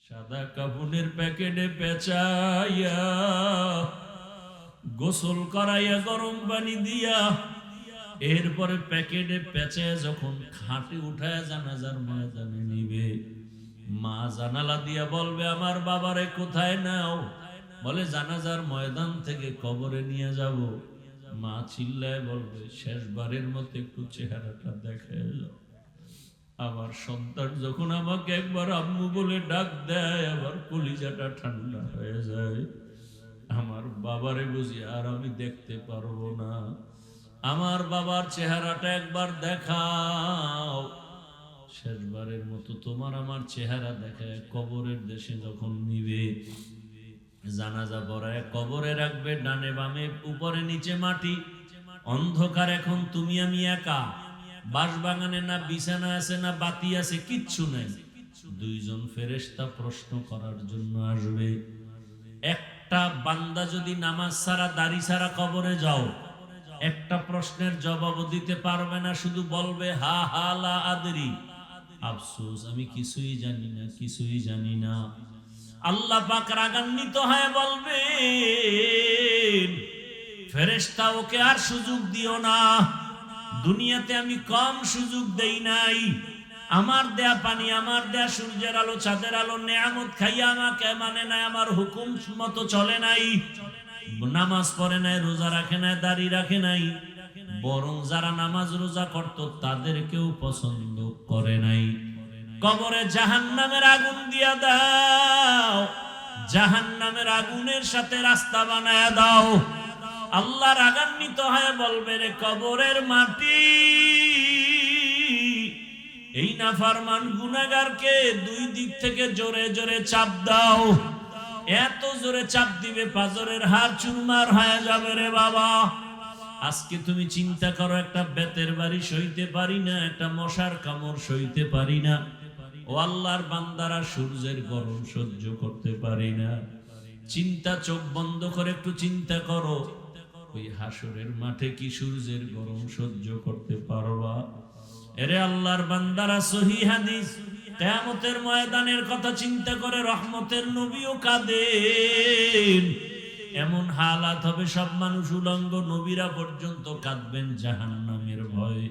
সাদা কাপড়ের প্যাকেটে পেঁচাইয়া গোসল করাইয়া গরম পানি দিয়া এরপরে প্যাকেটে পেঁচায় যখন খাটে উঠায় জানাজার ময়দানে নিবে, মা জানালা দিয়া বলবে আমার বাবারে কোথায় নাও? বলে জানাজার ময়দান থেকে কবরে নিয়ে যাব। মা চিল্লায় বলবে শেষবারের মতো একটু চেহারাটা দেখায় যাও। আমার সন্তান যখন আমাকে একবার আম্মু বলে ডাক দেয়, আমার কলিজাটা ঠান্ডা হয়ে যায়। আমার বাবারে বুঝি আর আমি দেখতে পারবো না। আমার বাবার চেহারাটা একবার দেখাও। শেষবারের মতো তোমার আমার চেহারা দেখায় কবরের দেশে যখন নিবে, জানাজা পড়ায় কবরে রাখবে, ডানে বামে উপরে নিচে মাটি, অন্ধকার। এখন তুমি আমি একা, বাঁশবাগানে না বিছানা আছে না বাতি আছে, কিচ্ছু নাই। দুইজন ফেরেশতা প্রশ্ন করার জন্য আসবে। একটা বান্দা যদি নামাজ ছাড়া দাড়ি ছাড়া কবরে যাও, একটা প্রশ্নের জবাব দিতে পারবে না, শুধু বলবে হা হা লা আদরি, আফসোস আমি কিছুই জানি না, কিছুই জানি না। আল্লাহ পাক রাগান্বিত হয়ে বলবেন ফেরেশতা ওকে আর সুযোগ দিও না, দুনিয়াতে আমি কম সুযোগ দেই নাই। আমার দেয়া পানি, আমার দেয়া সূর্যের আলো চাঁদের আলো নেয়ামত খাইয়া আমাকে মানে নাই, আমার হুকুম মতো চলে নাই, নামাজ পড়ে নাই, রোজা রাখে নাই, দাড়ি রাখে নাই, বরং যারা নামাজ রোজা করত তাদেরকেও পছন্দ করে নাই। কবরে জাহান্নামের আগুন দিয়া দাও, জাহান্নামের আগুনের সাথে রাস্তা বানায়া দাও। আল্লাহ রাগান্বিত হয়ে বলবে রে কবরের মাটি, এই নাফরমান গুনাহগারকে দুই দিক থেকে জোরে জোরে চাপ দাও। এত জোরে চাপ দিবে পাজরের হাড় চুরমার হয়ে যাবে রে বাবা। আজকে তুমি চিন্তা করো, একটা বেতের বাড়ি সইতে পারি না, একটা মশার কামড় সইতে পারি না। ও আল্লাহর বান্দারা, সূর্যের গরম সহ্য করতে পারি না। চিন্তা, চোখ বন্ধ করে একটু চিন্তা করো, ওই হাসরের মাঠে কি সূর্যের গরম সহ্য করতে পারবা? এরে আল্লাহর বান্দারা, সহিহ হাদিস, কিয়ামতের ময়দানের কথা চিন্তা করে রহমতের নবীও কাঁদেন। এমন হালাত হবে সব মানুষ উলঙ্গ, নবীরা পর্যন্ত কাঁদবেন জাহান্নামের ভয়ে।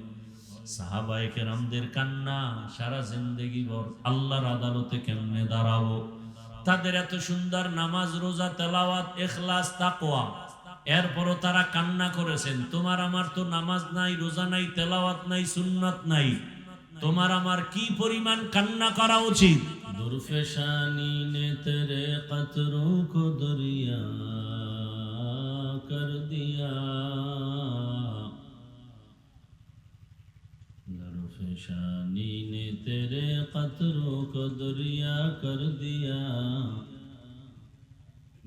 সাহাবায়ে কেরামদের কান্না সারা জিন্দেগি ভর আল্লাহর আদালতে কেমনে দাঁড়াবো। তাদের এত সুন্দর নামাজ, রোজা, তেলাওয়াত, ইখলাস, তাকওয়া, এরপরও তারা কান্না করেছেন। তোমার আমার তো নামাজ নাই, রোজা নাই, তেলাওয়াত নাই, সুন্নাত নাই, তোমার আমার কি পরিমাণ কান্না করা উচিত। দুরফেশানি নে তেরে কতরো কো দরিয়া কর দিয়া, दुरफेशानी ने तेरे कतरों को दरिया कर दिया,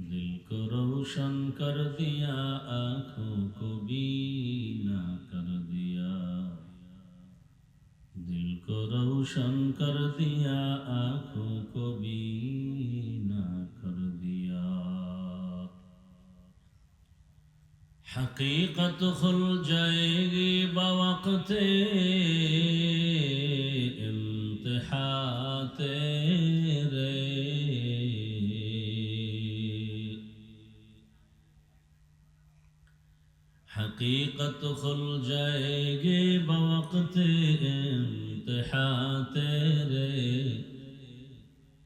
दिल को रोशन कर दिया, आँखों को बीना कर दिया, दिल को रोशन कर दिया, आँखों को बीना कर दिया। हकीकत खुल जाएगी बवक़्ते इम्तिहा तेरे, हकीकत खुल जाएगी बवक़्ते इम्तिहा तेरे,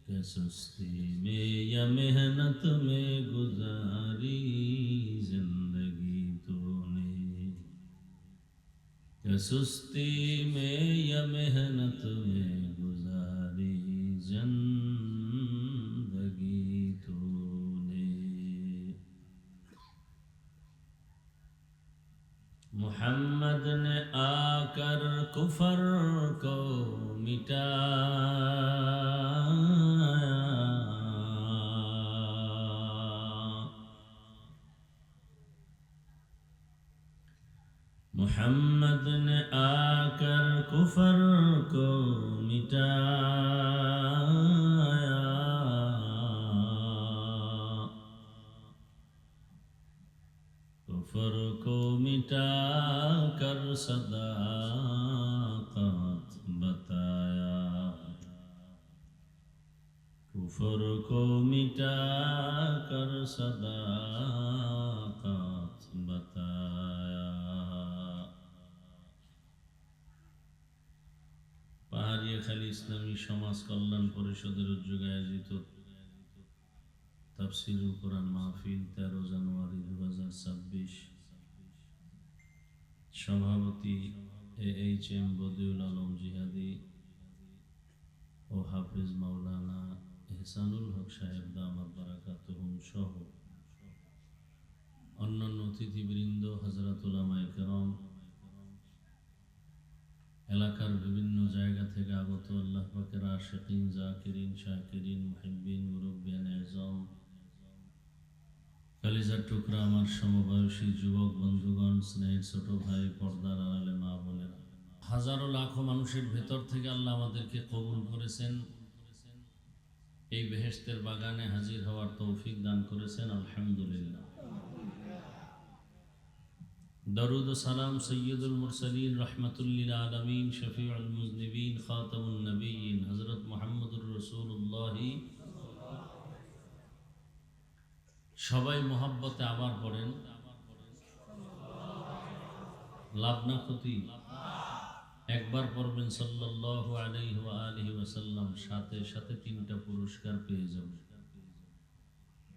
कि सुस्ती में या मेहनत में गुजारी जिंदगी तूने, कि सुस्ती में या मेहनत में गुजारी जिंदगी तूने। मुहम्मद ने आकर कुफर को मिटाया, मुहम्मद ने आकर कुफर को मिटाया, कुफर को मिटा कर सदाकत बताया, कुफर जोहर को मिटा कर सदाकत बताया। পাহাড়িয়াখালী ইসলামী সমাজ কল্যাণ পরিষদের উদ্যোগে আয়োজিত তাফসীরুল কোরআন মাহফিল 13 জানুয়ারি 2026। সভাপতি AHM বদিউল আলম জিহাদি ও হাফেজ মাওলানা এহসানুল হক সাহেব দামাত বারাকাতুহুম সহ অন্যান্য অতিথিবৃন্দ, হযরত উলামায়ে কেরাম, এলাকার বিভিন্ন জায়গা থেকে আগত আল্লাহ পাকের আশিকিন, জাকিরিন, শাকিরিন, মুহিব্বিন, মুরব্বিয়ান আযম, কালিজার টুকরা আমার সমবয়সী যুবক বন্ধুগণ, স্নেহের ছোট ভাই, পর্দার আড়ালে মা বোনেরা, হাজারো লাখো মানুষের ভেতর থেকে আল্লাহ আমাদেরকে কবুল করেছেন, এই বেহেশতের বাগানে হাজির হওয়ার তৌফিক দান করেছেন। আলহামদুলিল্লাহ। দরুদ ও সালাম সৈয়দুল মুরসালিন, রহমাতুল লিল আলামিন, শফিউল মুজনিবিন, খাতামুন নবিয়্যিন হযরত মুহাম্মদুর রাসূলুল্লাহ। সবাই মোহাব্বতে আবার পড়েন, লাভ না ক্ষতি? একবার পড়বেন সাল্লাল্লাহু আলাইহি ওয়া আলিহি ওয়াসাল্লাম, সাথে সাথে 3টা পুরস্কার পেয়ে যাবেন।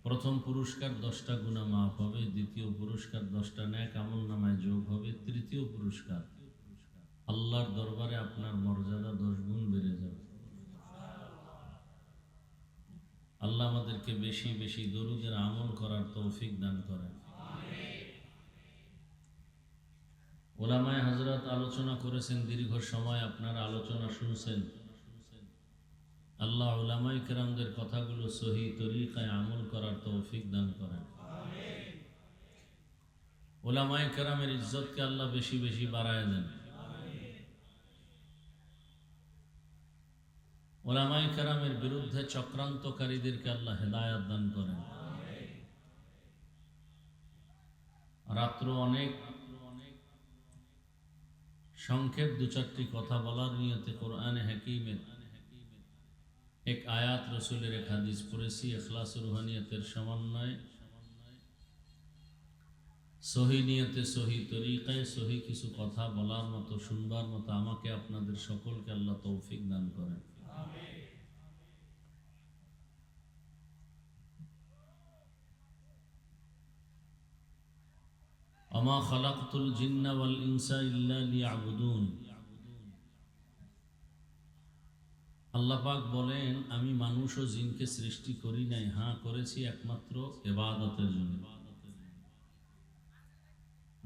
প্রথম পুরস্কার 10টা গুনাহ মাফ হবে, দ্বিতীয় পুরস্কার 10টা নেক আমলনামায় যোগ হবে, তৃতীয় পুরস্কার আল্লাহর দরবারে আপনার মর্যাদা 10 গুণ বেড়ে যাবে। আল্লাহ আমাদেরকে বেশি বেশি দরুদের আমল করার তৌফিক দান করেন। উলামায়ে হযরত আলোচনা করেছেন দীর্ঘ সময়, আপনারা আলোচনা শুনছেন। আল্লাহ উলামায়ে কেরামদের কথাগুলো সহি তরিকায় আমল করার তৌফিক দান করেন। উলামায়ে কেরামের ইজ্জতকে আল্লাহ বেশি বেশি বাড়ায় দেন। উলামায়ে কেরামের বিরুদ্ধে চক্রান্তকারীদেরকে আল্লাহ হেদায়েত দান করেন। রাত্র অনেক সংক্ষেপ 2-4টি কথা বলার নিয়তে কোরআনে হাকিমের এক আয়াত, রসুলের এক হাদিস পড়েছি। ইখলাস ও রুহানিয়তের সমন্বয়ে সহি নিয়তে, সহি তরিকায়, সহি কিছু কথা বলার মতো, শুনবার মতো আমাকে আপনাদের সকলকে আল্লাহ তৌফিক দান করেন। আমা খালাকতুল জিন্না ওয়াল ইনসা ইল্লা লিয়াবুদুন। আল্লাহ পাক বলেন, আমি মানুষ ও জিনকে সৃষ্টি করি নাই, হ্যাঁ করেছি একমাত্র ইবাদতের জন্য।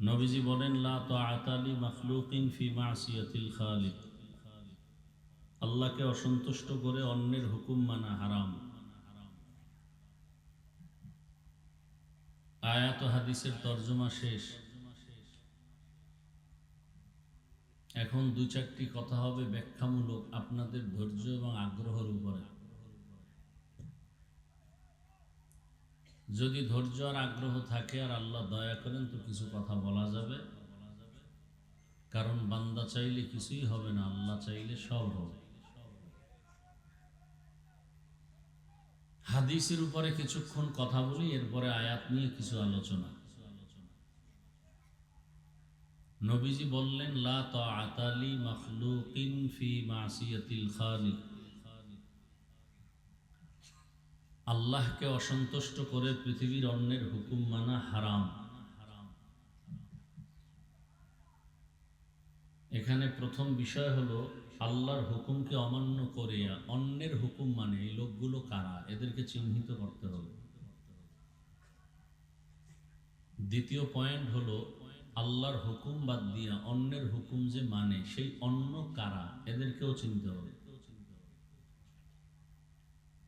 নবীজি বলেন, লা তাআতা লি মাখলুকিন ফি মাসিয়াতিল খালিক। আল্লাহকে অসন্তুষ্ট করে অন্যের হুকুম মানা হারাম। আয়াত ও হাদিসের তরজমা শেষ। এখন 2-4টি কথা হবে ব্যাখ্যামূলক, আপনাদের ধৈর্য এবং আগ্রহের উপরে। যদি ধৈর্য আর আগ্রহ থাকে আর আল্লাহ দয়া করেন তো কিছু কথা বলা যাবে, কারণ বান্দা চাইলে কিছুই হবে না, আল্লাহ চাইলে সব হবে। হাদিসের উপরে কিছুক্ষণ কথা বলি, এরপরে আয়াত নিয়ে কিছু আলোচনা। নবীজি বললেন, লা তাআতা লি মাখলুকিন ফি মাসিয়াতিল খালিক। আল্লাহকে অসন্তুষ্ট করে পৃথিবীর অন্যের হুকুম মানা হারাম। এখানে প্রথম বিষয় হলো, আল্লাহর হুকুমকে অমান্য করে অন্যের হুকুম মানে এই লোকগুলো কারা, এদেরকে চিহ্নিত করতে হবে। দ্বিতীয় পয়েন্ট হলো, আল্লাহর হুকুম বাদ দিয়া অন্যের হুকুম যে মানে সেই অন্য কারা, এদেরকেও চিনতে হবে।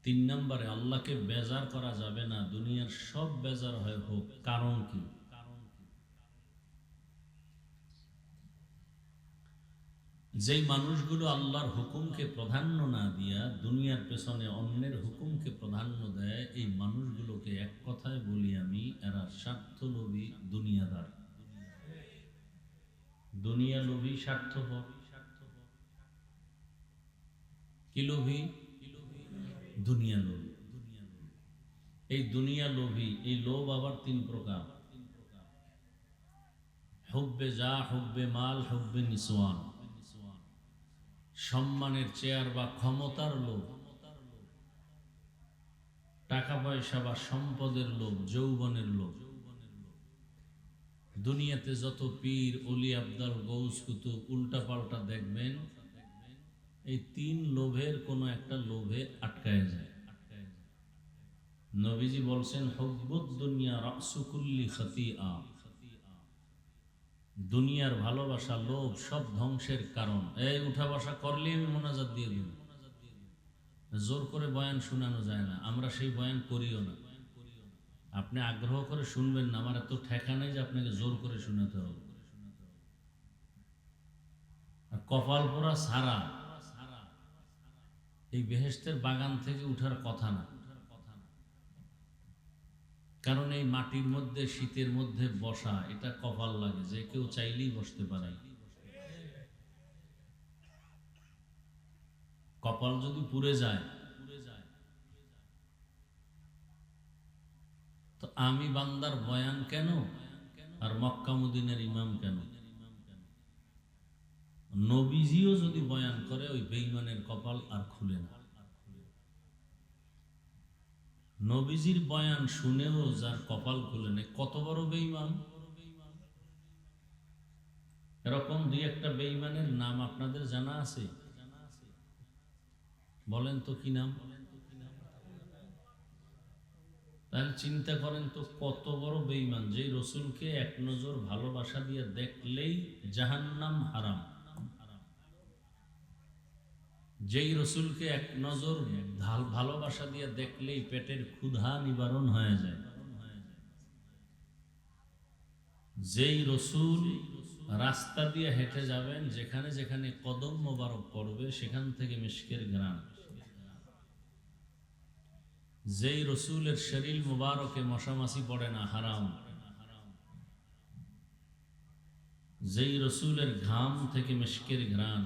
3 নম্বরে, আল্লাহকে বেজার করা যাবে না, দুনিয়ার সব বেজার হয় হোক, কারণ কি? যেই মানুষগুলো আল্লাহর হুকুমকে প্রাধান্য না দিয়া দুনিয়ার পেছনে অন্যের হুকুমকে প্রাধান্য দেয়, এই মানুষগুলোকে এক কথায় বলি আমি, এরা স্বার্থলোভী দুনিয়াদার। দুনিয়া লোভী, স্বার্থপর। কি লোভী? দুনিয়া লোভী। এই দুনিয়া লোভী, এই লোভ আবার তিন প্রকার: হুব্বে যা, হুব্বে মাল, হুব্বে নিসওয়ান। সম্মানের চেয়ার বা ক্ষমতার লোভ, টাকা পয়সা বা সম্পদের লোভ, যৌবনের লোভ। দুনিয়াতে যত পীর, অলি, আবদাল, গৌস, কুতুব উল্টা পাল্টা দেখবেন, এই তিন লোভের কোনো একটা লোভে আটকায় যায়। নবীজি বলছেন, হুব্বুদ দুনিয়া রাসু কুল্লি খাতিআ। দুনিয়ার ভালোবাসা, লোভ সব ধ্বংসের কারণ। এই উঠা বসা করলে আমি মোনাজাত দিয়ে দিব। জোর করে বয়ান শোনানো যায় না, আমরা সেই বয়ান করিও না। আপনি আগ্রহ করে শুনবেন না, আমার এত ঠেকা নেই যে আপনাকে জোর করে শোনাতে হবে। আর কপাল পোড়া ছাড়া এই বেহেশতের বাগান থেকে উঠার কথা না। কারণ এই মাটির মধ্যে, শীতের মধ্যে বসা, এটা কপাল লাগে, যে কেউ চাইলেই বসতে পারে। কপাল যদি পুড়ে যায়, তো আমি বান্দার বয়ান কেন আর মক্কা মদিনার ইমাম কেন? নবীজিও যদি বয়ান করে, ওই বেঈমানের কপাল আর খুলে না। নবীজির বয়ান শুনেও যার কপাল খুলে নেই, কত বড় বেঈমান। এরকম দুই একটা বেঈমানের নাম আপনাদের জানা আছে? বলেন তো কি নাম? তাহলে চিন্তা করেন তো, কত বড় বেঈমান, যে রসুলকে এক নজর ভালোবাসা দিয়ে দেখলেই জাহান্নাম হারাম। যেই রসুলকে এক নজর ভালোবাসা দিয়ে দেখলেই পেটের ক্ষুধা নিবারণ হয়ে যায়। যেই রসুল রাস্তা দিয়ে হেঁটে যাবেন, যেখানে যেখানে কদম মোবারক পড়বে সেখান থেকে মিশকের ঘ্রাণ। যেই রসুলের শরীর মুবারকে মশামাছি পড়ে না, হারাম। যেই রসুলের ঘাম থেকে মিশকের ঘ্রাণ,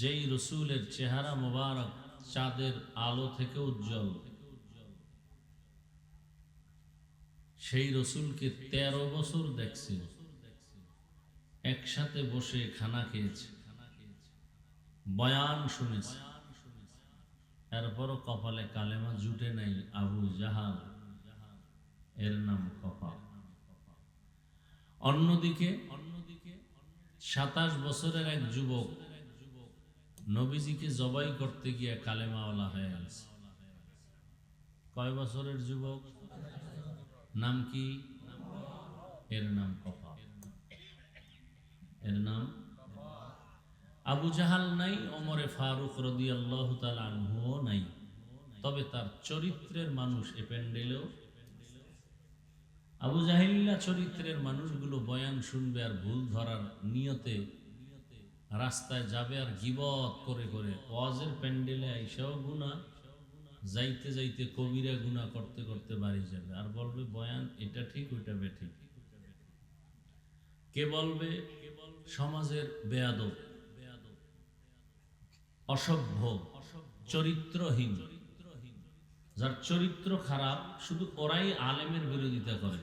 যেই রসুলের চেহারা মুবারক চাঁদের আলো থেকে উজ্জ্বল, সেই রসুলকে 13 বছর দেখছে, একসাথে বসে খানা খেয়েছে, বয়ান শুনেছে, এরপরও কপালে কালেমা জুটে নাই। আবু জাহাল, এর নাম কপাল। অন্যদিকে 27 বছরের এক যুবক নবীজিকে জবাই করতে গিয়ে কালেমাওয়ালা হয়ে গেছে। কয় বছরের যুবক? নাম কি? এর নাম কপাল। এর নাম আবু জাহাল নাই, ওমরে ফারুক রাদিয়াল্লাহু তাআলা আনহুও নাই, তবে তার চরিত্রের মানুষ এ প্যান্ডেলেও। আবু জাহিল্লা চরিত্রের মানুষগুলো বয়ান শুনবে আর ভুল ধরার নিয়তে রাস্তায় যাবে, আর গীবত করে করে ওয়াজের প্যান্ডেলে আইসাও গুনাহ, যাইতে যাইতে কবিরা গুনাহ করতে করতে বাড়ি যাবে, আর বলবে বয়ান এটা ঠিক ওইটা বেঠিক। কে বলবে? সমাজের বেয়াদব, অসভ্য, চরিত্রহীন। যার চরিত্র খারাপ, শুধু ওরাই আলেমের বিরোধিতা করে।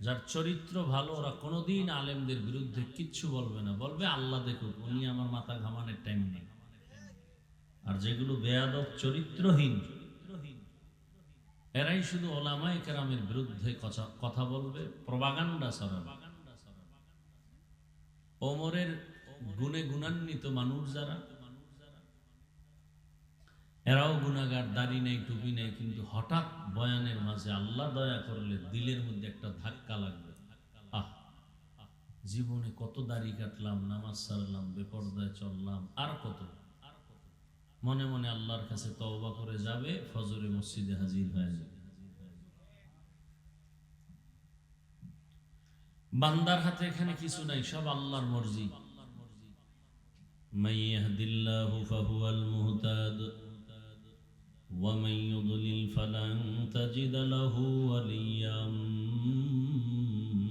যার চরিত্র ভালো, ওরা কোনোদিন আলেমদের বিরুদ্ধে কিচ্ছু বলবে না, বলবে আল্লাহ দেখুক, উনি আমার মাথা ঘামানোর টাইম নেই। আর যেগুলো বেয়াদব, চরিত্রহীন, এরাই শুধু ওলামায়ে কেরামের বিরুদ্ধে কথা বলবে, প্রপাগান্ডা ছড়াবে। ওমরের গুণে গুণান্বিত মানুষ যারা, এরাও গুনাহগার, দাড়ি নেই, টুপি নেই, কিন্তু হঠাৎ বয়ানের মাঝে আল্লাহ দয়া করলে দিলের মধ্যে একটা ধাক্কা লাগবে। আহ, জীবনে কত দাড়ি কাটলাম, নামাজ সারলাম, বেপরদায় চললাম, আর কত। মনে মনে আল্লাহর কাছে তওবা করে যাবে, ফজরে মসজিদে হাজির হয়ে যাবে। বান্দার হাতে এখানে কিছু নাই, সব আল্লাহর মর্জি। মান ইয়াহদিল্লাহু ফাহুয়াল মুহতাদ ওয়া মান ইউদ্লিল ফালান তাজিদ লাহু ওয়ালিয়্যাম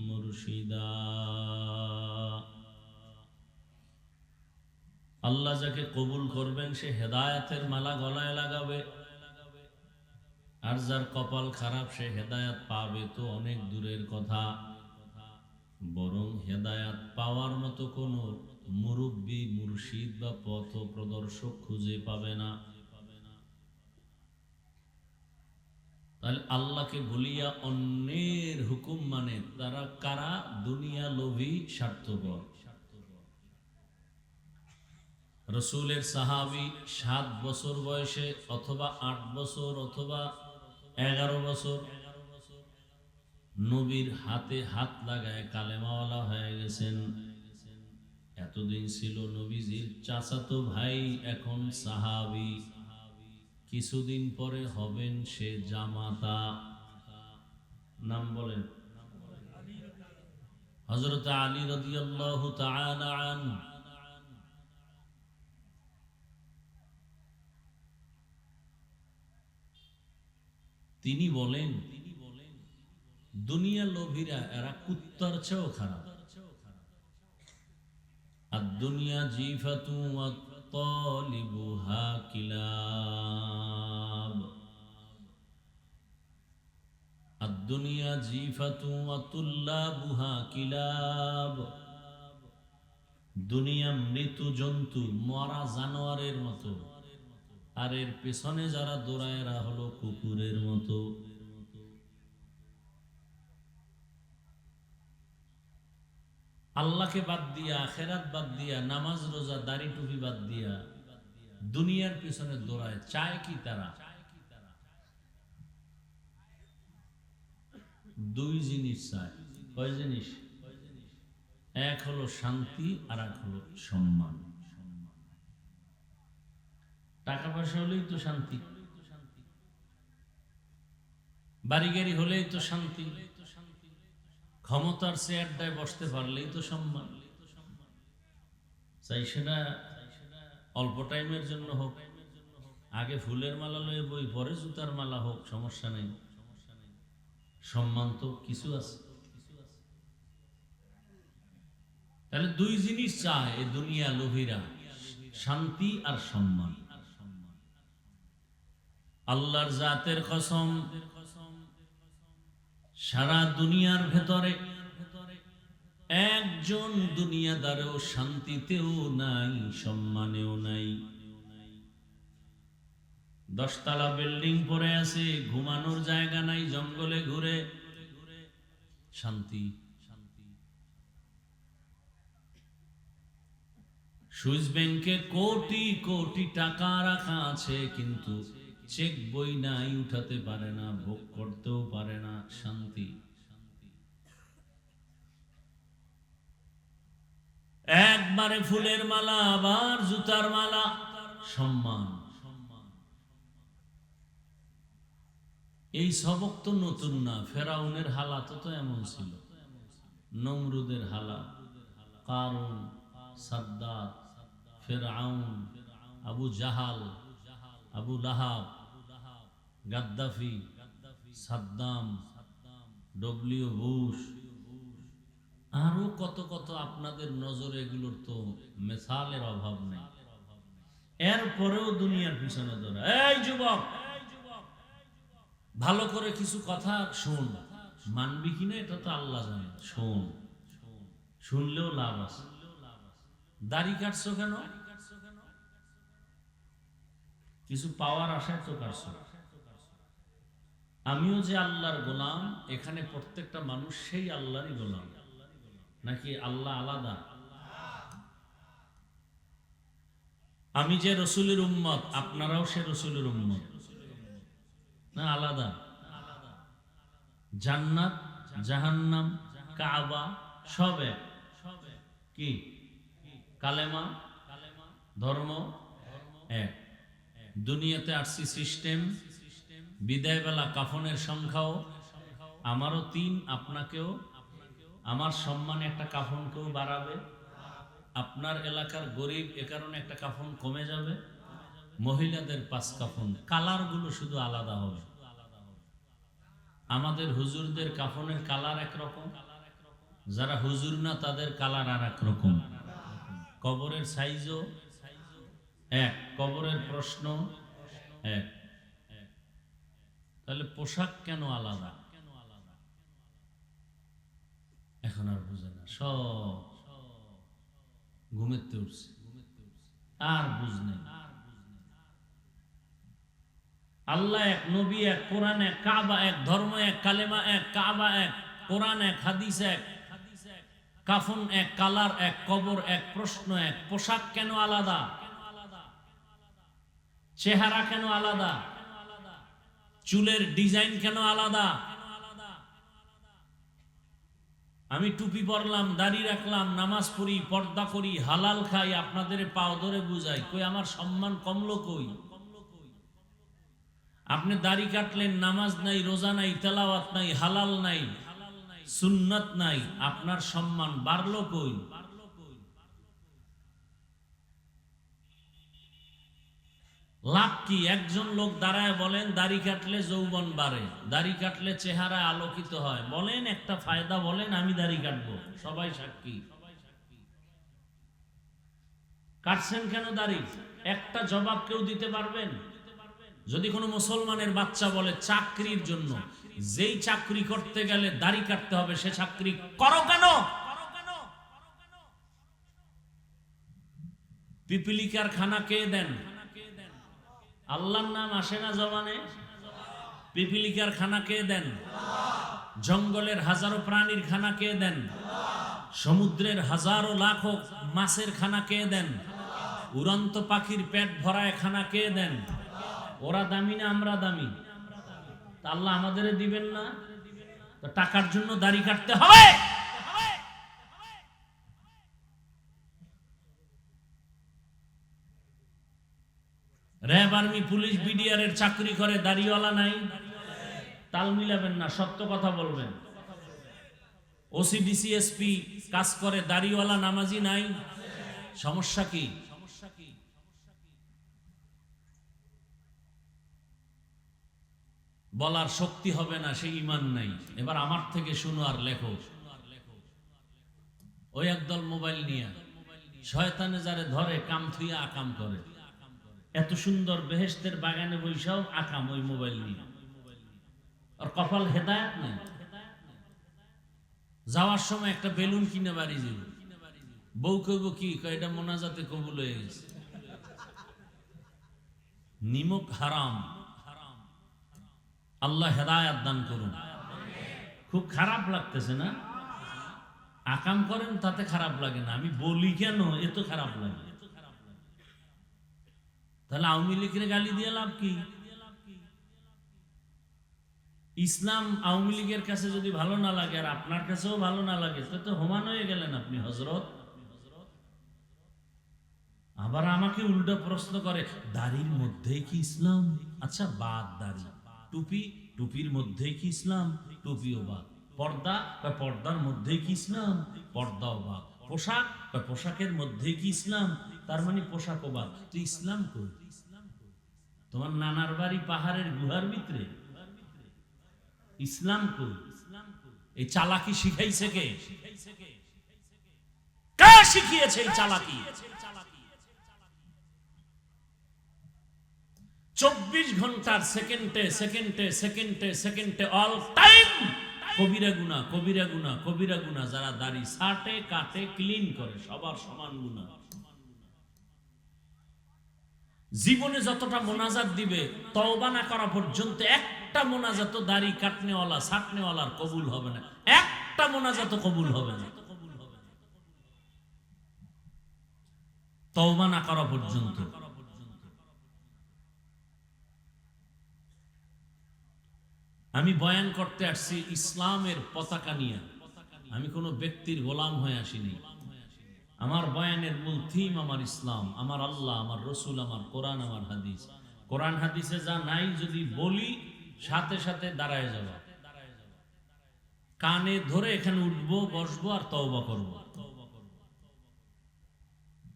মুরশিদা। আল্লাহ যাকে কবুল করবেন সে হেদায়াতের মালা গলায় লাগাবে, আর যার কপাল খারাপ সে হেদায়াত পাবে তো অনেক দূরের কথা, বরং হেদায়াত পাওয়ার মতো কোনো মুরব্বী, মুর্শিদ বা পথ প্রদর্শক খুঁজে পাবে না। তাহলে আল্লাহকে ভুলিয়া অন্যের হুকুম মানে তারা কারা? দুনিয়া লোভী, স্বার্থপর। রসুলের সাহাবী 7 বছর বয়সে অথবা 8 বছর অথবা 11 বছর নবীর হাতে হাত লাগায় কালেমাওয়ালা হয়ে গেছেন। এতদিন ছিল নবীজির চাচাতো ভাই, এখন সাহাবী। কিছুদিন পরে হবেন সে জামাতা। নাম বলেন হযরত আলী রাদিয়াল্লাহু তাআলা আনহু। তিনি বলেন, দুনিয়া লোভীরা এরা কুত্তার চেয়েও খারাপ। আর দুনিয়া জিফাতু ওয়া তালিবুহা কিলাব। আর দুনিয়া জিফাতু ওয়া তুল্লাবুহা কিলাব। দুনিয়া মৃত্যু জন্তু, মরা জানোয়ারের মতো, আর এর পেছনে যারা দৌড়ায় এরা হলো কুকুরের মতো। আল্লাহকে বাদ দিয়া, আখেরাত বাদ দিয়া, নামাজ রোজা দাড়ি টুপি বাদ দিয়া দুনিয়ার পিছনে দৌড়ায়, চায় কি তারা? দুই জিনিস চায়। কয় জিনিস? এক হলো শান্তি, আর এক হলো সম্মান। টাকা পয়সা হলেই তো শান্তি, বাড়ি গাড়ি হলেই তো শান্তি, ক্ষমতার চেয়ারটায় বসতে পারলেই তো সম্মান। চাই সেটা অল্প টাইমের জন্য হোক, আগে ফুলের মালা লয়ে বই, পরে জুতার মালা হোক, সমস্যা নেই। সম্মান তো কিছু আছে। তাহলে দুই জিনিস চায় এই দুনিয়া লোভীরা, শান্তি আর সম্মান। আল্লাহর জাতের কসম, সারা দুনিয়ার ভেতরে একজন দুনিয়াদারেও শান্তিতেও নাই, সম্মানেও নাই। 10 তলা বিল্ডিং পড়ে আছে, ঘুমানোর জায়গা নাই, জঙ্গলে ঘুরে শান্তি। সুইস ব্যাংকে কোটি কোটি টাকা রাখা আছে, কিন্তু চেক বই নাই, উঠাতে পারে না, ভোগ করতেও পারে না, শান্তি। একবারে ফুলের মালা, আবার জুতার মালা, সম্মান। এই সবক তো নতুন না, ফেরাউনের হালাত তো এমন ছিল, নমরুদের হালাত, কারুন, সাদ্দাত, ফেরাউন, Abu Jahl, Abu Lahab, Gaddafi, Saddam, W Bush, আরো কত কত আপনাদের নজরে এগুলোর তো মেসালের অভাব নেই। এরপরেও দুনিয়ার পিছনে ধরে। এই যুবক, ভালো করে কিছু কথা শোন, মানবি কিনা এটা তো আল্লাহ জানে। শোন, শুনলেও লাভ আছে। দাড়ি কাটছো কেন? কিছু পাওয়ার আশায় তো কাটছো। আমিও যে আল্লাহর গোলাম, এখানে প্রত্যেকটা মানুষ সেই আল্লাহরই গোলাম, নাকি আল্লাহ আলাদা? আমি যে রসুলের উম্মত, আপনারাও সে রসুলের উম্মত, না আলাদা? জান্নাত, জাহান্নাম, কাবা সব এক। কি? কালেমা, ধর্ম এক। দুনিয়াতে আসছি সিস্টেম, বিদায় বেলা কাফনের সংখ্যাও আমারও 3, আপনাকেও। আমার সম্মানে একটা কাফন কেউ বাড়াবে, আপনার এলাকার গরিব এ কারণে একটা কাফন কমে যাবে। মহিলাদের 5 কাফন, কালার গুলো শুধু আলাদা হবে। আমাদের হুজুরদের কাফনের কালার একরকম, যারা হুজুর না তাদের কালার আর এক রকম। কবরের সাইজও এক, কবরের প্রশ্ন এক। তাহলে পোশাক কেন আলাদা? এখন আর বুঝে না, সব ঘুমেতে উঠছে, আর বুঝ নেই। আল্লাহ এক, নবী এক, কোরআন এক, কাবা এক, ধর্ম এক, কালেমা এক, কাবা এক, কোরআন এক, হাদিস এক, কাফন এক, কালার এক, কবর এক, প্রশ্ন এক। পোশাক কেন আলাদা? চেহারা কেন আলাদা? চুলের ডিজাইন কেন আলাদা? আমি টুপি পরলাম, দাড়ি রাখলাম, নামাজ পড়ি, পর্দা করি, হালাল খাই, আপনাদের পাও ধরে বুঝাই, কই আমার সম্মান কমলো কই? আপনি দাড়ি কাটলেন, নামাজ নাই, রোজা নাই, তেলাওয়াত নাই, হালাল নাই, সুন্নাত নাই, আপনার সম্মান বাড়লো কই? লাভ কি? একজন লোক দাঁড়ায় বলেন দাড়ি কাটলে যৌবন বাড়ে, দাড়ি কাটলে চেহারা আলোকিত হয়, বলেন একটা ফায়দা বলেন, আমি দাড়ি কাটবো, সবাই সাক্ষী। কাটছেন কেন দাড়ি? একটা জবাব কেউ দিতে পারবেন? যদি কোনো মুসলমানের বাচ্চা বলে চাকরির জন্য, যেই চাকরি করতে গেলে দাড়ি কাটতে হবে, সে চাকরি করো কেন? পিপিলিকার খানা কে দেন? আল্লাহর নাম আসে না জবানে? পিপিলিকার খানা কে দেন? জঙ্গলের হাজারো প্রাণীর খানা কে দেন? সমুদ্রের হাজারো লাখো মাছের খানা কে দেন? উড়ন্ত পাখির পেট ভরায় খানা কে দেন? ওরা দামি না আমরা দামি? আল্লাহ আমাদের দিবেন না? তো টাকার জন্য দাড়ি কাটতে হবে? র্যাব, আর্মি, পুলিশ, বিডিআর এর চাকরি করে, দাড়িওয়ালা নাই? তাল মিলাবেন না, সত্য কথা বলবেন। ওসিডিসি, এসপি কাজ করে, দাড়িওয়ালা নামাজি নাই? সমস্যা কি? বলার শক্তি হবে না, সেই ঈমান নাই। এবার আমার থেকে শুনো আর লেখো। ওই একদল মোবাইল নিয়ে শয়তানে যারে ধরে কাম থুইয়া আকাম করে, এত সুন্দর বেহেশতের বাগানে বৈশাও আকাম ওই মোবাইল নিয়ে। আর কপাল হেদায়েত নাই। যাওয়ার সময় একটা বেলুন কিনে বাড়ি যাবে, বউ কইব কি, এটা মোনাজাতে কবুল হয়ে গেছে। নিমক হারাম। আল্লাহ হেদায়েত দান করুন। খুব খারাপ লাগতেছে না? আকাম করেন তাতে খারাপ লাগে না, আমি বলি কেন এত খারাপ লাগে? তাহলে আওয়ামী লীগের গালি দিয়ে লাভ কি? ইসলাম আওয়ামী লীগের কাছে যদি ভালো না লাগে আর আপনার কাছেও ভালো না লাগে, তো হোমান হয়ে গেলেন আপনি হযরত। আবার আমাকে উল্টো প্রশ্ন করে, দাড়ির মধ্যেই কি ইসলাম? আচ্ছা বাদ দাড়ি, টুপি, টুপির মধ্যেই কি ইসলাম? টুপিও বাদ। পর্দা, পর্দার মধ্যেই কি ইসলাম? পর্দাও বাদ। পোশাক, পোশাকের মধ্যেই কি ইসলাম? তার মানে পোশাকও বাদ। তো ইসলাম কই? তোমার নানার বাড়ি পাহাড়ের গুহার ভিতরে? ইসলাম কই? এই চালাকি শিখাইছে কে? কে শিখিয়েছে এই চালাকি? 24 ঘন্টার সেকেন্ডে সেকেন্ডে সেকেন্ডে সেকেন্ডে অল টাইম কবিরা গুনাহ, কবিরা গুনাহ, কবিরা গুনাহ। যারা দাড়ি ছাটে, কাটে, ক্লিন করে, সবার সমান গুনাহ। জীবনে যতটা মোনাজাত দিবে, তওবা না করা পর্যন্ত একটা মোনাজাত দাড়ি কাটনেওয়ালা, ছাটনেওয়ালার কবুল হবে না। একটা মোনাজাত কবুল হবে না, তওবা না করা পর্যন্ত। আমি বয়ান করতে আসছি ইসলামের পতাকা নিয়ে। আমি কোনো ব্যক্তির গোলাম হয়ে আসিনি। আমার বয়ানের মূল থিম আমার ইসলাম, আমার আল্লাহ, আমার রসুল, আমার কোরআন, আমার হাদিস। কোরআন হাদিসে যা নাই যদি বলি, সাথে সাথে দাঁড়ায় যাব, কানে ধরে এখানে উঠবো, বসবো আর তওবা করব।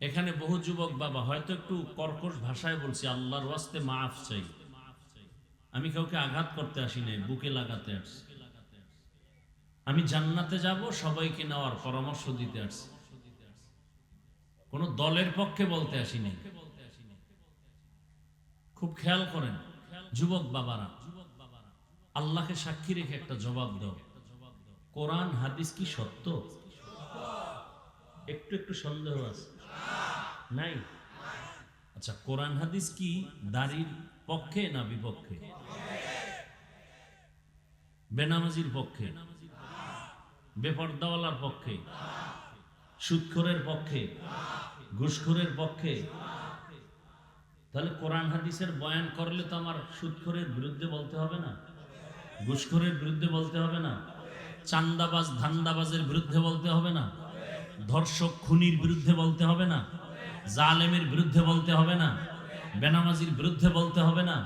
এখানে বহু যুবক বাবা হয়তো একটু কর্কশ ভাষায় বলছি, আল্লাহর ওয়াস্তে মাফ চাই। আমি কাউকে আঘাত করতে আসি নাই, বুকে লাগাতে আসছি। আমি জান্নাতে যাব, সবাইকে নেওয়ার পরামর্শ দিতে আসছি, কোন দলের পক্ষে বলতে আসি নাই। খুব খেয়াল করেন যুবক বাবারা, আল্লাহকে সাক্ষী রেখে একটা জবাব দাও, কোরআন হাদিস কি সত্য? একটু একটু সন্দেহ আছে নাই? আচ্ছা, কোরআন হাদিস কি দাড়ির পক্ষে না বিপক্ষে? বেনামাজির পক্ষে? বেপর্দাওয়ালার পক্ষে? সুদখোরের পক্ষে? ঘুষখোরের পক্ষে? তাহলে কোরআন হাদিসের বয়ান করলে তো আমার সুদখোরের বিরুদ্ধে বলতে হবে না, ঘুষখোরের বিরুদ্ধে বলতে হবে না, চান্দাবাজ ধান্দাবাজের বিরুদ্ধে বলতে হবে না, ধর্ষক খুনির বিরুদ্ধে বলতে হবে না, জালেমের বিরুদ্ধে বলতে হবে না, বেনামাজির বিরুদ্ধে বলতে হবে না?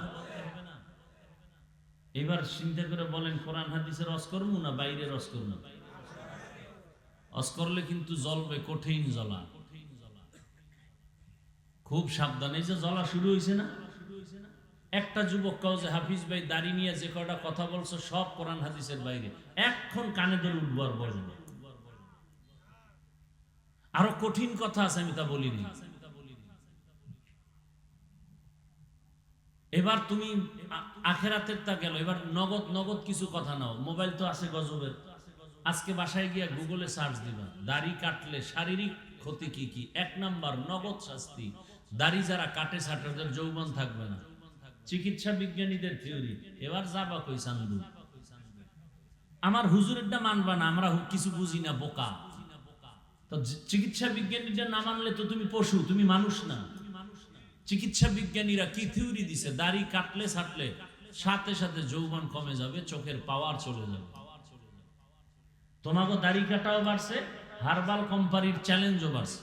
এবার চিন্তা করে বলেন, কোরআন হাদিসের রস করবো না বাইরে রস করবো? রস করলে কিন্তু জ্বলবে, কঠিন জ্বলা, খুব সাবধান। এই যে জ্বলা শুরু হয়েছে না, একটা যুবক কাউ যে হাফিজ ভাই দাড়ি নিয়ে যে কয়টা কথা বলছো সব কোরআন হাদিসের বাইরে, এখন কানে ধরে উঠবো আর বলবো। আরো কঠিন কথা আছে, আমি তা বলিনি। এবার তুমি আখেরাতের তা গেল, এবার নগদ নগদ কিছু কথা নাও, মোবাইল তো আছে গজবের। আজকে বাসায় গিয়া গুগলে সার্চ দিবা, দাড়ি কাটলে শারীরিক ক্ষতি কি কি। 1 নাম্বার নগদ শাস্তি, দাড়ি যারা কাটে ছাটে ওদের যৌবন থাকবে না। চিকিৎসা বিজ্ঞানীদের থিওরি। এবার যাবা কই চান্দু, আমার হুজুরেরটা মানবা না, আমরা কিছু বুঝি না, বোকা। তো চিকিৎসা বিজ্ঞানীরা না মানলে তো তুমি পশু, তুমি মানুষ না। চিকিৎসা বিজ্ঞানীরা কি থিওরি দিছে, দাড়ি কাটলে ছাটলে সাথে সাথে যৌবন কমে যাবে, চোখের পাওয়ার চলে যাবে। তোমাকে দাড়ি কাটাও বাড়ছে, হার্বাল কোম্পানির চ্যালেঞ্জও বাড়ছে।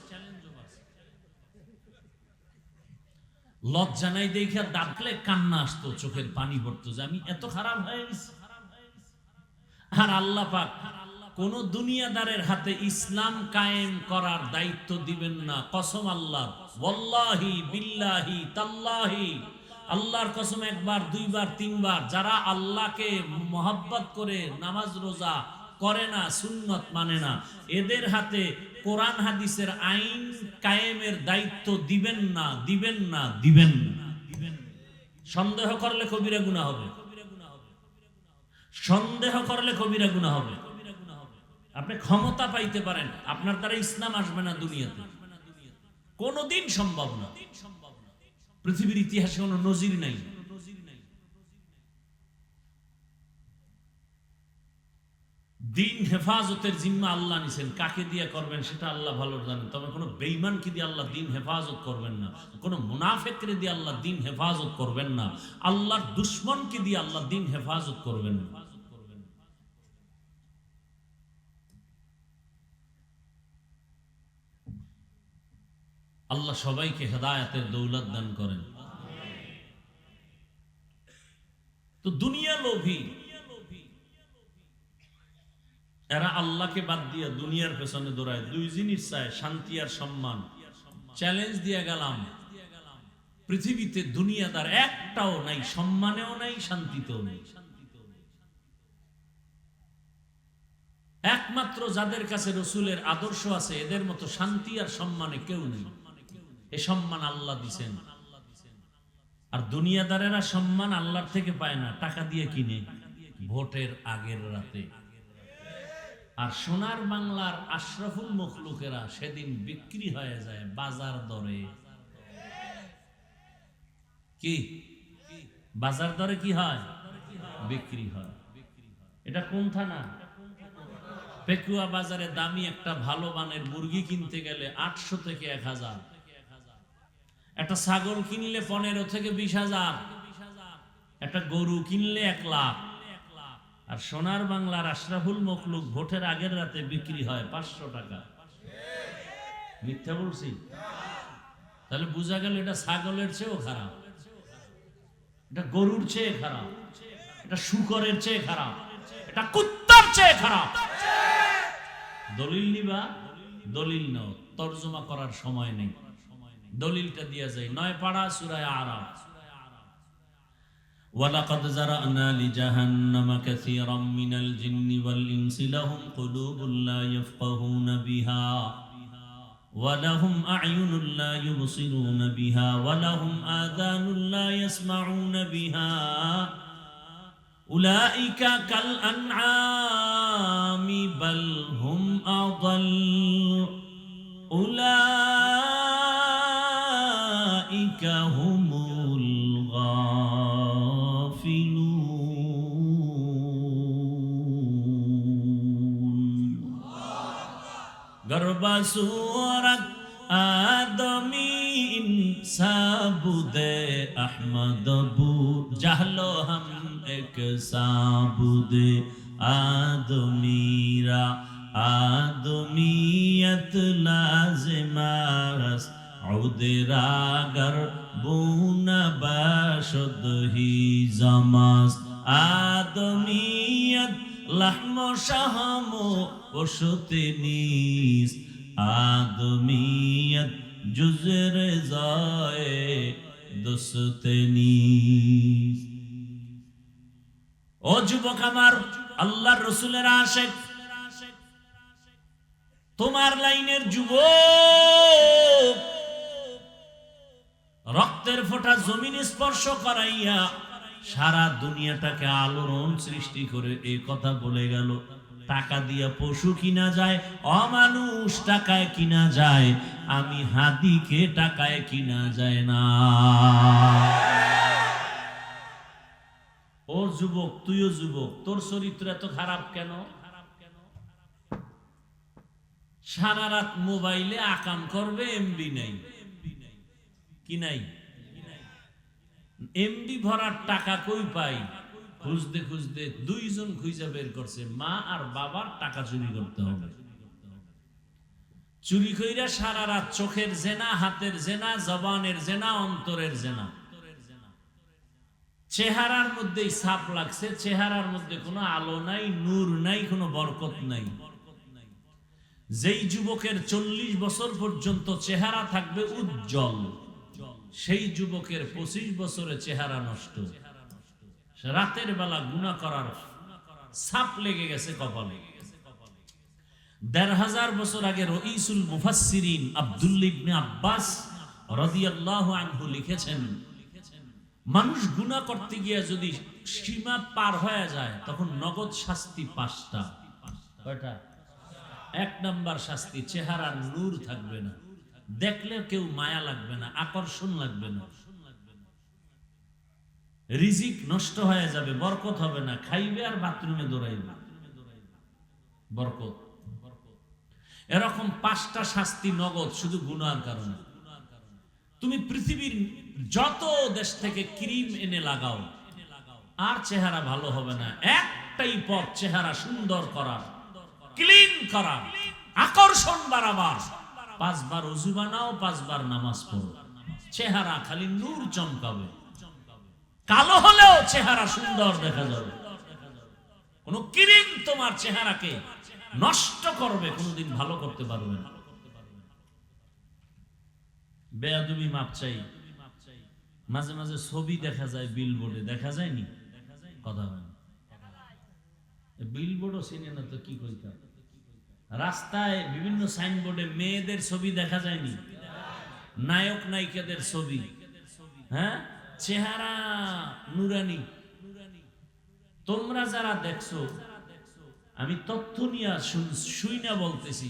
লজ্জা নাই দেখে ডাকলে কান্না আসতো, চোখের পানি পড়তো যে আমি এত খারাপ হয়ে গেছি। আর আল্লাহ পাক কোন দুনিয়াদারের হাতে ইসলাম কায়েম করার দায়িত্ব দিবেন না। কসম আল্লাহ, ওয়াল্লাহি বিল্লাহি তাল্লাহি, আল্লাহর কসম, 1 বার 2 বার 3 বার, যারা আল্লাহকে মোহাব্বত করে নামাজ রোজা করে না, সুন্নত মানে না, এদের হাতে কোরআন হাদিসের আইন কায়েমের দায়িত্ব দিবেন না, দিবেন না, দিবেন না। সন্দেহ করলে কবিরা গুনাহ হবে, সন্দেহ করলে কবিরা গুনাহ হবে। আপনি ক্ষমতা পাইতে পারেন, আপনার দ্বারা ইসলাম আসবে না দুনিয়াতে, কোনদিন সম্ভব না। পৃথিবীর ইতিহাসে কোনো নজির নাই। দিন হেফাজতের জিম্মা আল্লাহ নিছেন, কাকে দিয়ে করবেন সেটা আল্লাহ ভালো জানেন। তবে কোনো বেঈমানকে দিয়ে আল্লাহ দিন হেফাজত করবেন না, কোনো মুনাফিককে দিয়ে আল্লাহ দিন হেফাজত করবেন না, আল্লাহর দুশমনকে দিয়ে আল্লাহ দিন হেফাজত করবেন না। আল্লাহ সবাইকে হেদায়েতের দৌলত দান করেন। তো দুনিয়া লোভী, এরা আল্লাহকে বাদ দিয়ে দুনিয়ার পেছনে দৌড়ায়। 2 জিনিস চায়, শান্তি আর সম্মান। চ্যালেঞ্জ দিয়ে গেলাম, পৃথিবীতে দুনিয়াদার একটাও নাই, সম্মানেও নাই, শান্তিতেও নেই। একমাত্র যাদের কাছে রসুলের আদর্শ আছে, এদের মতো শান্তি আর সম্মানে কেউ নেই। এ সম্মান আল্লাহ দিছেন। আর দুনিয়াদারেরা সম্মান আল্লাহর থেকে পায় না, টাকা দিয়ে কিনে ভোটের আগের রাতে। আর সোনার বাংলার আশরাফুল মখলুকেরা সেদিন বিক্রি হয়ে যায় বাজার দরে। কি বাজার দরে কি হয়? বিক্রি হয়। এটা কোন থানা? পেকুয়া বাজারে দামি একটা ভালো মানের মুরগি কিনতে গেলে 800 থেকে 1000, একটা ছাগল কিনলে 15 থেকে 20,000, একটা গরু কিনলে 1 লাখ। আর সোনার বাংলার আশরাফুল মখলুক ভোটের আগের রাতে বিক্রি হয় 500 টাকা। মিথ্যা বলছি? তাহলে বোঝা গেল এটা ছাগলের চেয়েও খারাপ, এটা গরুর চেয়ে খারাপ, এটা শুকরের চেয়ে খারাপ, এটা কুত্তার চেয়ে খারাপ। দলিল নিবা, দলিল নাও, তরজমা করার সময় নেই, দলিলটা দিয়া যায়। 9 পারা সূরা আরাফ, ওয়ালাকাদ যারানা লিজাহান্নামা কাসীরাম মিনাল জিন্নি ওয়াল ইনসি লাহুম কুলুবুন লা ইয়াফকাহুনা বিহা ওয়ালাহুম আ'য়ুনুন লা ইউবসিরুনা বিহা ওয়ালাহুম আযানুন লা ইয়াসমাউনা বিহা উলাইকা কাল আনআমি বাল হুম আযাল উলাইকা হুমুল গাফিলুন। গরবা সুরত আদমি ইনসাবুদে আহমদ বু জাহলো হম এক সাবুদে আদমিরা আদমিয়ত লাজিমাস উদরাগর বুনা বাশদ হি জামাস আদমিয়ত লাহম শাহম ওশতে নিস আদমিয়ত জুজর জায়ে দোস্তে নিস। ও যুবক আমার, আল্লাহর রাসূলের আশিক, তোমার লাইনের যুবক, রক্তের ফোঁটা জমিন স্পর্শ করাইয়া সারা দুনিয়াটাকে আলোড়ন সৃষ্টি করে এই কথা বলে গেল। টাকা দিয়া পশু কিনা যায়, অমানুষ টাকায় কিনা যায়, আমি হাদিকে টাকায় কিনা যায় না। ও যুবক, তুইও যুবক, তোর চরিত্র এত খারাপ কেন? সারা রাত মোবাইলে আকাম করবে, এমবি নাই, কি নাই? এমবি ভরার টাকা কই পাই? খুঁজতে খুঁজতে দুইজন খুঁজে বের করছে, মা আর বাবার টাকা চুরি করতে হবে। চুরি কইরা সারা রাত চোখের জেনা, হাতের জেনা, জবানের জেনা, অন্তরের জেনা। চেহারার মধ্যেই ছাপ লাগছে, চেহারার মধ্যে কোনো আলো নাই, নূর নাই, কোনো বরকত নাই। যেই যুবকের 40 বছর পর্যন্ত চেহারা থাকবে উজ্জ্বল, সেই যুবকের 25 বছরে চেহারা নষ্ট। রাতের বেলা গুনাহ করার ছাপ লেগে গেছে কপালে। ১৫০০ বছর আগে রঈসুল মুফাসসিরিন আব্দুল্লাহ ইবনে আব্বাস রাদিয়াল্লাহু আনহু লিখেছেন, মানুষ গুনাহ করতে গিয়ে যদি সীমা পার হয়ে যায় তখন নগদ শাস্তি 5টা। কয়টা? 1 নাম্বার শাস্তি, চেহারার নূর থাকবে না, দেখলে কেউ মায়া লাগবে না, আকর্ষণ লাগবে না, রিজিক নষ্ট হয়ে যাবে, বরকত হবে না, খাইবে আর বাথরুমে দৌড়াইবে, বরকত। এরকম 5টা শাস্তি নগদ, শুধু গুনার কারণে। তুমি পৃথিবীর যত দেশ থেকে ক্রিম এনে লাগাও, আর চেহারা ভালো হবে না। একটাই পথ চেহারা সুন্দর করার, ক্লিন করা, আকর্ষণ বাড়াবার। 5 বার ওযু বানাও, 5 বার নামাজ পড়ো, চেহারা খালি নূর চমকাবে। কালো হলেও চেহারা সুন্দর দেখা যাবে। কোন ক্রিম তোমার চেহারাকে নষ্ট করবে, কোনদিন ভালো করতে পারবে না। বেয়াদবি মাপ চাই। মাঝে মাঝে ছবি দেখা যায় বিলবোর্ডে, দেখা যায়নি? কথা হয় না। বিলবোর্ডও চিনে না তো কি কইতাম। রাস্তায় বিভিন্ন সাইনবোর্ডে মেয়েদের ছবি দেখা যায়নি? নায়ক নায়িকাদের ছবি, হ্যাঁ, চেহারা নুরানি। তোমরা যারা দেখছো, আমি তথ্য নিয়ে শুইনা বলতেছি,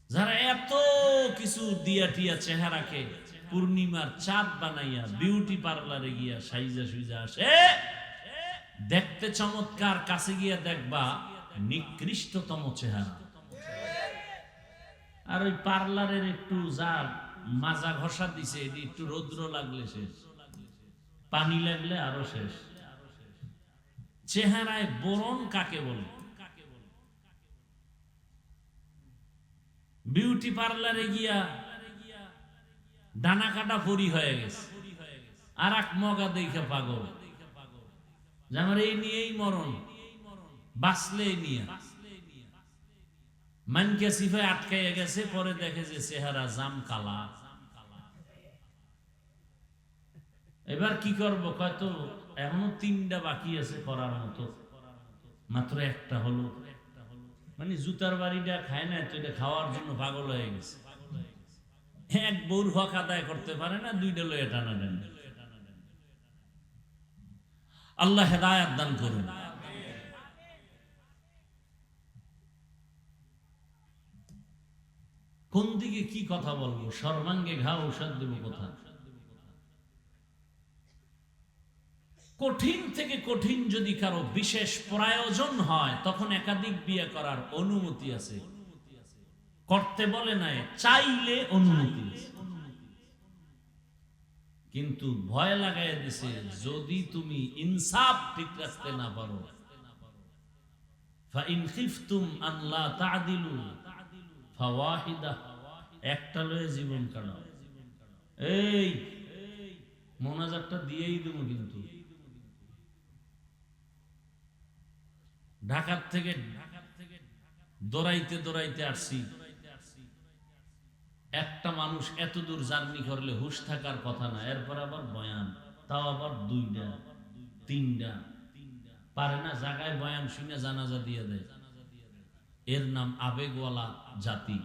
যারা এত কিছু দিয়া টিয়া চেহারাকে পূর্ণিমার চাঁদ বানাইয়া বিউটি পার্লারে গিয়া সাইজা সুইজা আসে, দেখতে চমৎকার, কাছে গিয়া দেখবা নিকৃষ্টতম চেহারা। আর ওই পার্লারের একটু যার মাজা ঘষা দিছে, এটি একটু রৌদ্র লাগলে শেষ, পানি লাগলে আরো শেষ। চেহারায় বরণ কাকে বলে? বিউটি পার্লারে গিয়া ডানা কাটা পরি হয়ে গেছে, আর এক মগা দেখে পাগল, যে আমার এই নিয়েই মরণ, বাঁচলে নিয়ে মানকে সিফায় আটকাইয়া গেছে। পরে দেখে যে চেহারা জাম কালা। এবার কি করব? কয়তো এখনো 3টা বাকি আছে করার মতো, মাত্র একটা হলো। মানে জুতার বাড়িটা খায় না, তো এটা খাওয়ার জন্য পাগল হয়ে গেছে। এক বউর হক আদায় করতে পারে না, দুইটা লয়ে টানাটানি। আল্লাহ হেদায়েত দান করুন। কোন দিকে কি কথা বলবো, সর্বাঙ্গে ঘা ঔষধ দেব কথা। কঠিন থেকে কঠিন যদি কারো বিশেষ প্রয়োজন হয়, তখন একাধিক বিয়ে করার অনুমতি আছে, করতে বলে নাই, চাইলে অনুমতি আছে। কিন্তু ভয় লাগাই দিছে, যদি তুমি ইনসাফ ঠিক রাখতে না পারো, ফাইন খিফতুম আন লা তা'দিলু ফাওয়াহিদা, একটা লয়ে জীবন কাটাও। এই মোনাজাতটা দিয়েই দেবো। কিন্তু ঢাকার থেকে দৌড়াইতে দৌড়াইতে আসছি। একটা মানুষ এত দূর জার্নি করলে হুশ থাকার কথা না, এরপর আবার বয়ান, তাও আবার 2টা 3টা পারে না, জায়গায় বয়ান শুনে জানাজা দিয়ে দেয়। এর নাম আবেগওয়ালা জাতি।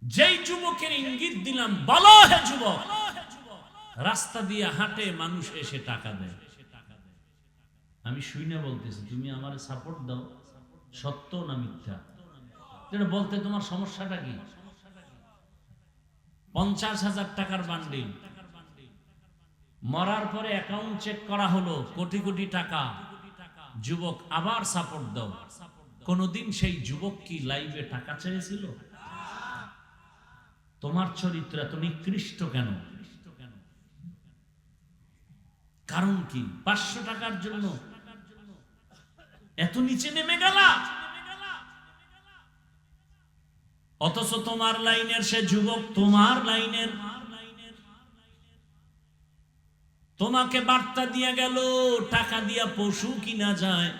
যেই যুবকের ইঙ্গিত দিলাম, বলো হে যুবক, রাস্তা দিয়ে হাঁটে মানুষ এসে টাকা দেয়, আমি শুনে বলতেছি, তুমি আমার সাপোর্ট দাও, সত্য না মিথ্যা যেটা বলতে তোমার সমস্যাটা কি? 50,000 টাকার বান্ডিল, মরার পরে অ্যাকাউন্ট চেক করা হলো, কোটি কোটি টাকা, যুবক আবার সাপোর্ট দাও। কোনদিন সেই যুবক কি লাইভে টাকা চেয়েছিল? তোমার চরিত্র এত নিকৃষ্ট কেন? কারণ কি? 500 টাকার জন্য এত নিচে নেমে গেলা? অথচ তোমার লাইনের সে যুবক, তোমার লাইনের, তোমাকে বার্তা দিয়ে গেল, টাকা দিয়া পশু কিনা যায়,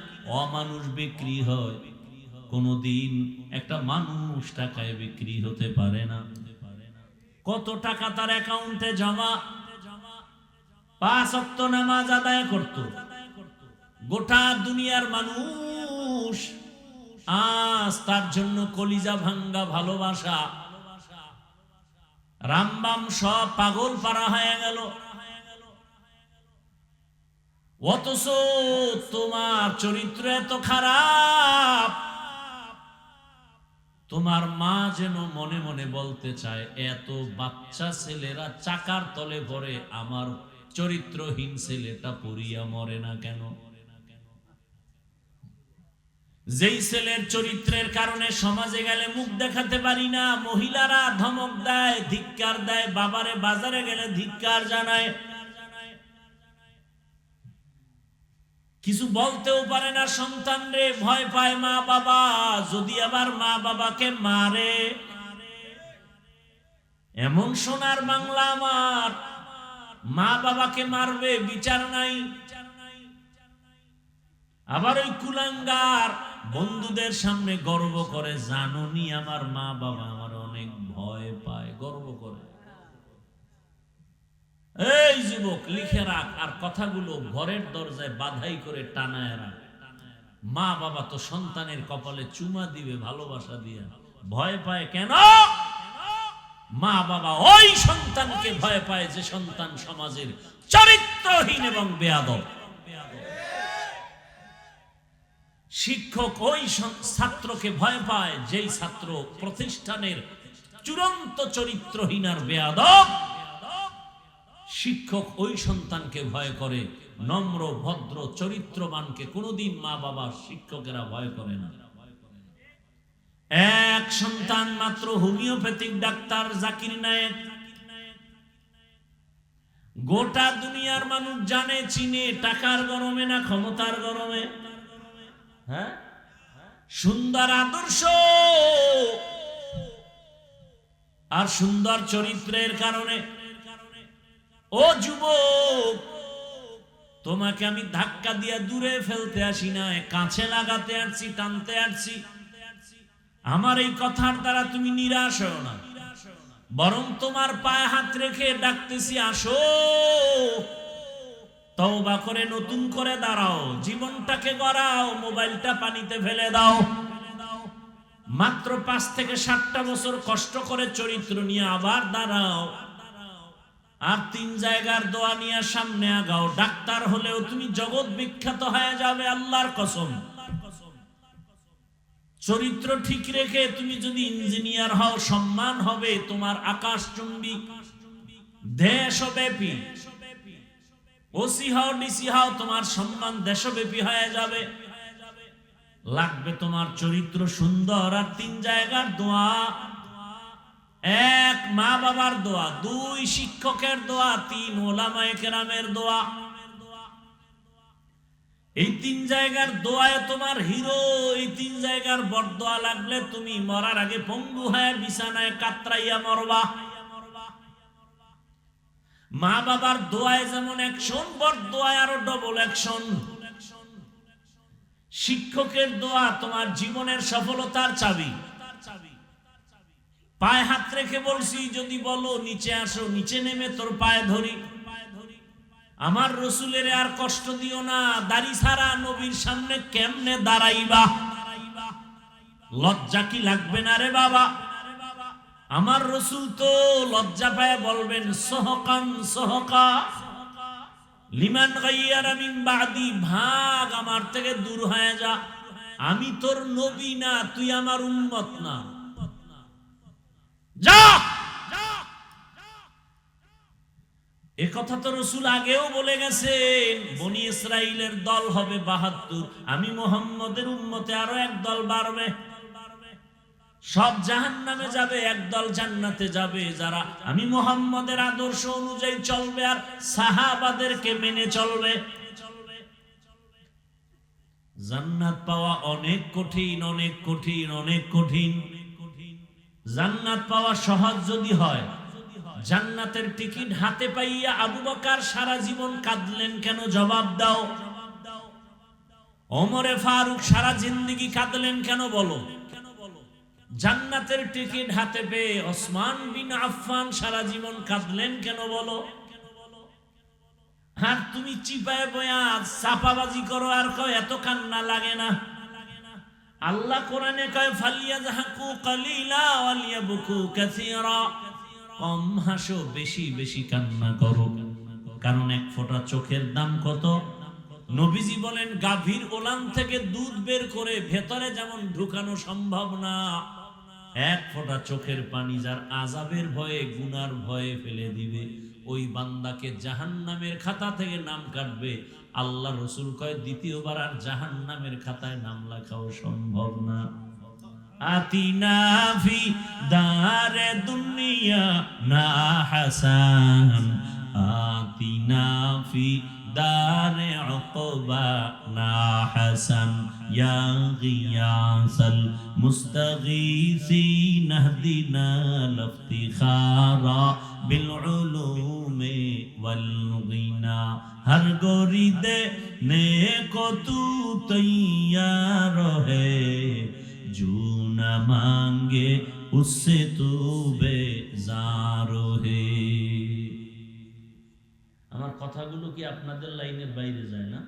অমানুষ বিক্রি হয়, কোনদিন একটা মানুষ টাকায় বিক্রি হতে পারে না। কত টাকা তার অ্যাকাউন্টে জমা, 5 ওয়াক্ত নামাজ আদায় করত, গোটা দুনিয়ার মানুষ আজ তার জন্য কলিজা ভাঙ্গা ভালোবাসা, রামবাম সব পাগল পারা হয়ে গেল। অথচ তোমার চরিত্র এত খারাপ, তোমার মা যেন মনে মনে বলতে চায়, এত বাচ্চা ছেলেরা চাকার তলে পড়ে, আমার চরিত্রহীন ছেলেটা পড়িয়া মরে না কেন? যেই ছেলের চরিত্রের কারণে সমাজে গেলে মুখ দেখাতে পারি না, মহিলারা ধমক দেয়, ধিক্কার দেয়, বাবারে বাজারে গেলে ধিক্কার জানায়, কিছু বলতেও পারে না, সন্তান রে ভয় পায় মা বাবা, যদি আবার মা বাবাকে মারে। এমন সোনার বাংলা আমার, মা বাবাকে মারবে বিচার নাই। আবার ওই কুলাঙ্গার বন্ধুদের সামনে গর্ব করে, জানুনি আমার মা বাবা আমার অনেক ভয় পায়, গর্ব করে। এই যুবক লিখে রাখ, আর কথাগুলো ঘরের দরজায় বাধাই করে টানায় রাখ। মা বাবা তো সন্তানের কপালে চুমা দিবে ভালোবাসা দিয়ে, ভয় পায় কেন? মা বাবা ওই সন্তানকে ভয় পায় যে সন্তান সমাজের চরিত্রহীন এবং বেয়াদব। শিক্ষক ওই ছাত্রকে ভয় পায় যেই ছাত্র প্রতিষ্ঠানের চূড়ান্ত চরিত্রহীন আর বেয়াদব। শিক্ষক ওই সন্তানকে ভয় করে, নম্র ভদ্র চরিত্রবানকে কোনোদিন মা বাবা শিক্ষকেরা ভয় করে না। এক সন্তান মাত্র হোমিওপ্যাথিক ডাক্তার জাকির নায়েক, গোটা দুনিয়ার মানুষ জানে চিনে, টাকার গরমে না ক্ষমতার গরমে। হ্যাঁ, সুন্দর আদর্শ আর সুন্দর চরিত্রের কারণে। ও যুবক, তোমাকে আমি ধাক্কা দিয়া দূরে ফেলতে আসি না, কাছে লাগাতে আসছি, টানতে আসছি। আমার এই কথার দ্বারা তুমি নিরাশ হও না, বরং তোমার পায়ে হাত রেখে ডাকতেছি, আসো। তওবা করে নতুন করে দাঁড়াও, জীবনটাকে গড়াও, মোবাইলটা পানিতে ফেলে দাও। মাত্র 5 থেকে 7টা বছর কষ্ট করে চরিত্র নিয়ে আবার দাঁড়াও, আর 3 জায়গার দোয়া নিয়ে সামনে আগাও। ডাক্তার হলেও তুমি জগৎ বিখ্যাত হয়ে যাবে, আল্লাহর কসম। চরিত্র ঠিক রেখে তুমি যদি ইঞ্জিনিয়ার হও, সম্মান হবে তোমার আকাশচুম্বী, দেশব্যাপী। ওসি হও, ডিসি হও, তোমার সম্মান দেশব্যাপী হয়ে যাবে। লাগবে তোমার চরিত্র সুন্দর। আর 3 জায়গার দোয়া: 1 মা বাবার দোয়া, 2 শিক্ষকের দোয়া, 3 ওলামায়ে কেরামের দোয়া। এই 3 জায়গার দোয়ায় তোমার হিরো। এই 3 জায়গার বরদোয়া লাগলে তুমি মরার আগে পঙ্গু হয়ে বিছানায় কাতরাইয়া মরবা। মা বাবার দোয়ায় যেমন অ্যাকশন, বরদোয়ায় আরো ডবল অ্যাকশন। শিক্ষকের দোয়া তোমার জীবনের সফলতার চাবি। পায়ে হাত রেখে বলছি, যদি বলো নিচে আসো, নিচে নেমে তোর পায়ে ধরি। আমার রসুলের আর কষ্ট দিও না। দাড়ি ছাড়া নবীর সামনে কেমনে দাঁড়াইবা? লজ্জা কি লাগবে না রে বাবা? আমার রসুল তো লজ্জা পায় বলবেন, সহকান সহকা লিমান গাইয়ারা মিন বাদি, ভাগ আমার থেকে দূর হয়ে যা। আমি তোর নবী না, তুই আমার উম্মত না, যা। এ কথা তো রসুল আগেও বলে গেছেন, বনি ইসরাইলের দল হবে 72, আমি মুহাম্মদের উম্মতে আরো এক দল বাড়বে। সব জাহান্নামে যাবে, একদল জান্নাতে যাবে, যারা আমি মুহাম্মদের আদর্শ অনুযায়ী চলবে আর সাহাবাদেরকে মেনে চলবে। জান্নাত পাওয়া অনেক কঠিন, অনেক কঠিন, অনেক কঠিন। জান্নাত পাওয়া সহজ যদি হয়, জান্নাতের টিকিট হাতে পাইয়া আবু বকর সারা জীবন কাঁদলেন কেন? জবাব দাও। ওমরে ফারুক সারা জিন্দেগি কাঁদলেন কেন? বলো। জান্নাতের টিকিট হাতে পেয়ে ওসমান বিন আফফান সারা জীবন কাঁদলেন কেন? বলো। আর তুমি চিপায় বয়া চাপাবাজি করো আর কয় এত কান্না লাগে না। আল্লাহ কোরআনে কয়, ফালিয়াযহাকু কালিলা ওয়ালিয়াবকু কাসীরা, কম হাসো, বেশি বেশি কান্না করো। কারণ এক ফোঁটা চোখের দাম কত? নবীজি বলেন, গাভীর ওলান থেকে দুধ বের করে ভেতরে যেমন ঢুকানো সম্ভব না, এক ফোঁটা চোখের পানি যার আযাবের ভয়ে, গুনার ভয়ে ফেলে দিবে, ওই বান্দাকে জাহান্নামের খাতা থেকে নাম কাটবে। আল্লাহ রসুল কয়, দ্বিতীয়বার আর জাহান্নামের খাতায় নাম লেখাও সম্ভব না। আতিনা ফি দারে দুনিয়া না হাসান, আতিনা ফি দারে উকবা না হাসান, ইয়া গিয়াসাল মুস্তাগীসিন ইহদিনা লিফতিখারা বিল উলুমি ওয়াল গিনা, হর গরিদে নেকো তু তৈয়ার হে, जो न मांगे उससे तू बेजार है। আমার কথাগুলো কি আপনাদের লাইনের বাইরে যায় না?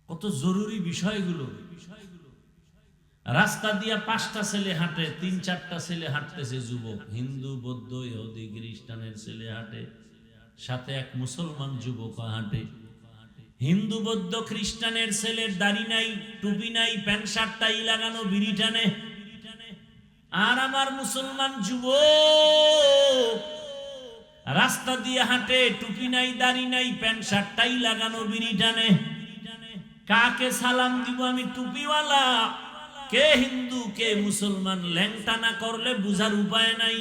কত জরুরি বিষয়গুলো। রাস্তা দিয়া 5টা ছেলে হাঁটে, 3-4টা ছেলে হাঁটতেছে, যুবক, হিন্দু, বৌদ্ধ, ইহুদি, খ্রিস্টানের ছেলে হাঁটে, সাথে এক মুসলমান যুবক হাঁটে। হিন্দু, বৌদ্ধ, খ্রিস্টানের ছেলের দাড়ি নাই, টুপি নাই, প্যান্ট শার্ট টাই লাগানো, বিড়ি টানে। আর আমার মুসলমান যুবক রাস্তা দিয়ে হাঁটে, টুপি নাই, দাড়ি নাই, প্যান্ট শার্ট টাই লাগানো, বিড়ি টানে। কাকে সালাম দিব আমি? টুপিওয়ালা কে হিন্দু কে মুসলমান, ল্যাংটা না করলে বুঝার উপায় নাই।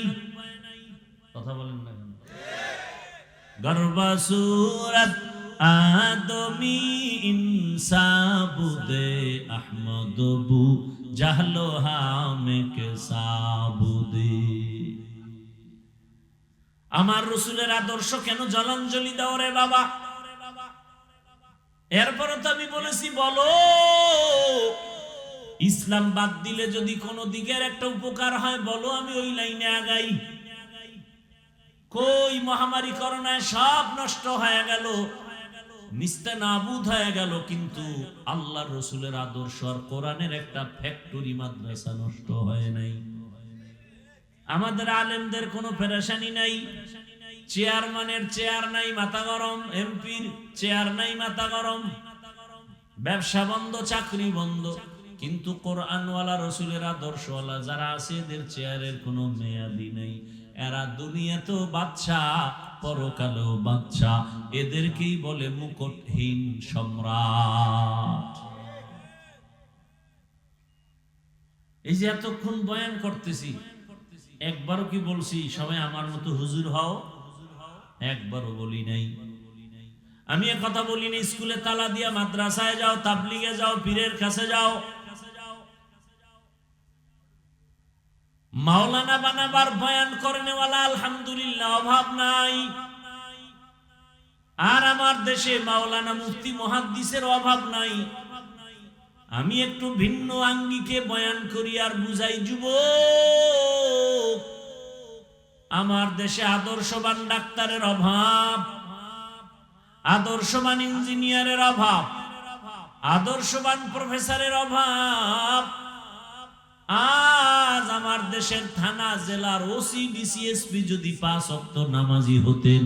কথা বলেন না কেন? গর্বা সুরত आदमी इंसाबुदे अहमद बु जहलो हामे के साबुदे। আমার রসুলের আদর্শ কেন জলাঞ্জলি দাও রে বাবা? এরপর তো আমি বলেছি, বলো ইসলাম বাদ দিলে যদি কোনো দিকের একটা উপকার হয়, বলো, আমি ওই লাইনে আগাই। কই মহামারী করোনায় সব নষ্ট হয়ে গেল, নিস্তেনাবুদ হয়ে গেল, কিন্তু আল্লাহর রসুলের আদর্শ আর কোরআনের একটা ফ্যাক্টরি মাদ্রাসা নষ্ট হয় নাই। আমাদের আলেমদের কোনো পেরেশানি নাই, চেয়ারম্যানের চেয়ার নাই মাথা গরম, এমপির চেয়ার নাই মাথা গরম, ব্যবসা বন্ধ, চাকরি বন্ধ, কিন্তু কোরআনওয়ালা রসুলের আদর্শওয়ালা যারা আছে এদের চেয়ারের কোনো মেয়াদি নেই। এরা দুনিয়াতেও বাদশা, পরকালেও বাদশা, এদেরকেই বলে মুকুটহীন সম্রাট। এই যে এতক্ষণ বয়ান করতেছি, একবারও কি বলছি সবাই আমার মতো হুজুর হও? একবারও বলি নাই। আমি এ কথা বলিনি স্কুলে তালা দিয়া মাদ্রাসায় যাও, তাবলিগে যাও, পীরের কাছে যাও। মাওলানা বানাবার বয়ান করেনেওয়ালা আলহামদুলিল্লাহ অভাব নাই। আর আমার দেশে মাওলানা মুফতি মুহাদ্দিসের অভাব নাই। আমি একটু ভিন্ন আঙ্গিকে বয়ান করি আর বুঝাই যুবক, আমার দেশে আদর্শবান ডাক্তারের অভাব, আদর্শবান ইঞ্জিনিয়ারের অভাব, আদর্শবান প্রফেসরের অভাব। আজ আমার দেশের থানা জেলার ওসি ডিসিএসপি যদি 5 ওয়াক্ত নামাজি হতেন,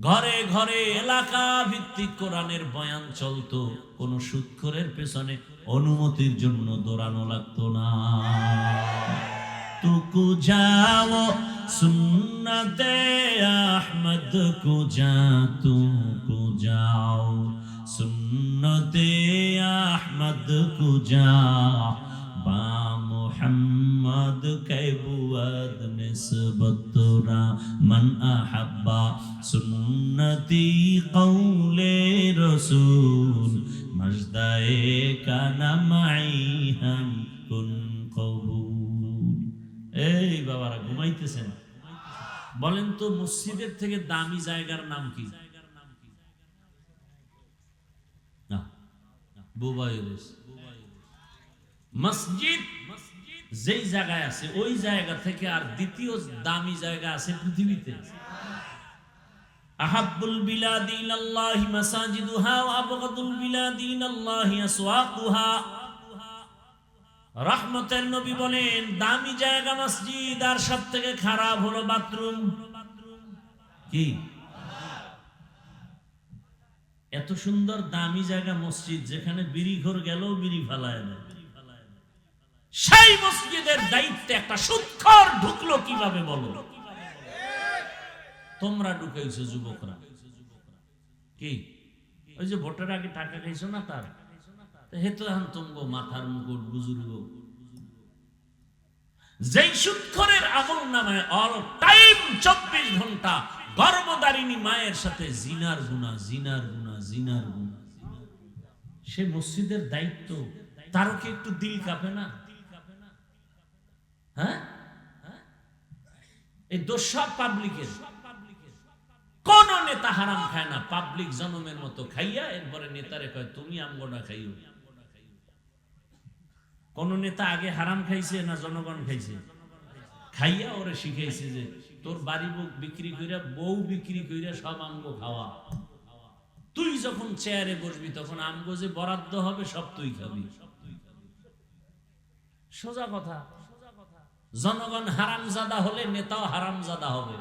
ঘরে ঘরে এলাকা ভিত্তিক কোরআনের বয়ান চলতো, কোন সুদখোরের পেছনে অনুমতির জন্য দৌড়ানো লাগতো না। তুকু যাও সুন্নতে আহমদ কো যা, তুকু যাও সুন্নতে আহমদ কো যা, বা মুহাম্মদ কে বুয়াদ নিসবতরা মান আহাব্বা সুন্নতি কওলে রাসূল মজদায়ে কানা মাই হাম কুন কবুল। এই বাবারা ঘুমাইতেছেন? বলেন তো মসজিদের থেকে দামি জায়গার নাম কি? না, বুবাইরিস। মসজিদ যেই জায়গায় আছে ওই জায়গা থেকে আর দ্বিতীয় দামি জায়গা আছে পৃথিবীতে? আহাব্বুল বিলাদি ইলাল্লাহি মাসাজিদুহা ওয়া আবগাদুল বিলাদি ইলাল্লাহি আসওয়াকুহা। রহমতের নবী বলেন দামি জায়গা মসজিদ, আর সবথেকে খারাপ হলো বাথরুম। কি এত সুন্দর দামি জায়গা মসজিদ, যেখানে বিড়ি ঘর গেলেও বিড়ি ফালায় না, সেই মসজিদের দায়িত্বে একটা সুদখোর ঢুকলো কিভাবে বলো? তোমরা ঢুকাইছো যুবকরা। কি ওই যে ভোটের আগে টাকা খাইছো না, তার হেতু এখন তুমগো মাথার মুকুট বুজুর্গ। যেই সুদখোরের আমল নামায় অল টাইম 24 ঘন্টা গর্ভধারিণী মায়ের সাথে জিনার গুনাহ, জিনার গুনাহ, জিনার গুনাহ, সে মসজিদের দায়িত্ব, তারও কি একটু দিল কাঁপে না? হ্যাঁ, এই দোষ সব পাবলিকের। কোন নেতা হারাম খায় না? পাবলিক জনমের মতো খাইয়া এরপরে নেতারে কয় তুমি আমগোনা খাইও। কোন নেতা আগে হারাম খাইছে না জনগণ খাইছে? খাইয়া ওরে শিখাইছে যে তোর বাড়ি বিক্রি কইরা, বউ বিক্রি কইরা সব আমগো খাওয়া, তুই যখন চেয়ারে বসবি তখন আমগো যে বরাদ্দ হবে সব তুই খাবি। সোজা কথা। জনগণ হারামজাদা হলে নেতাও হারামজাদা হবে,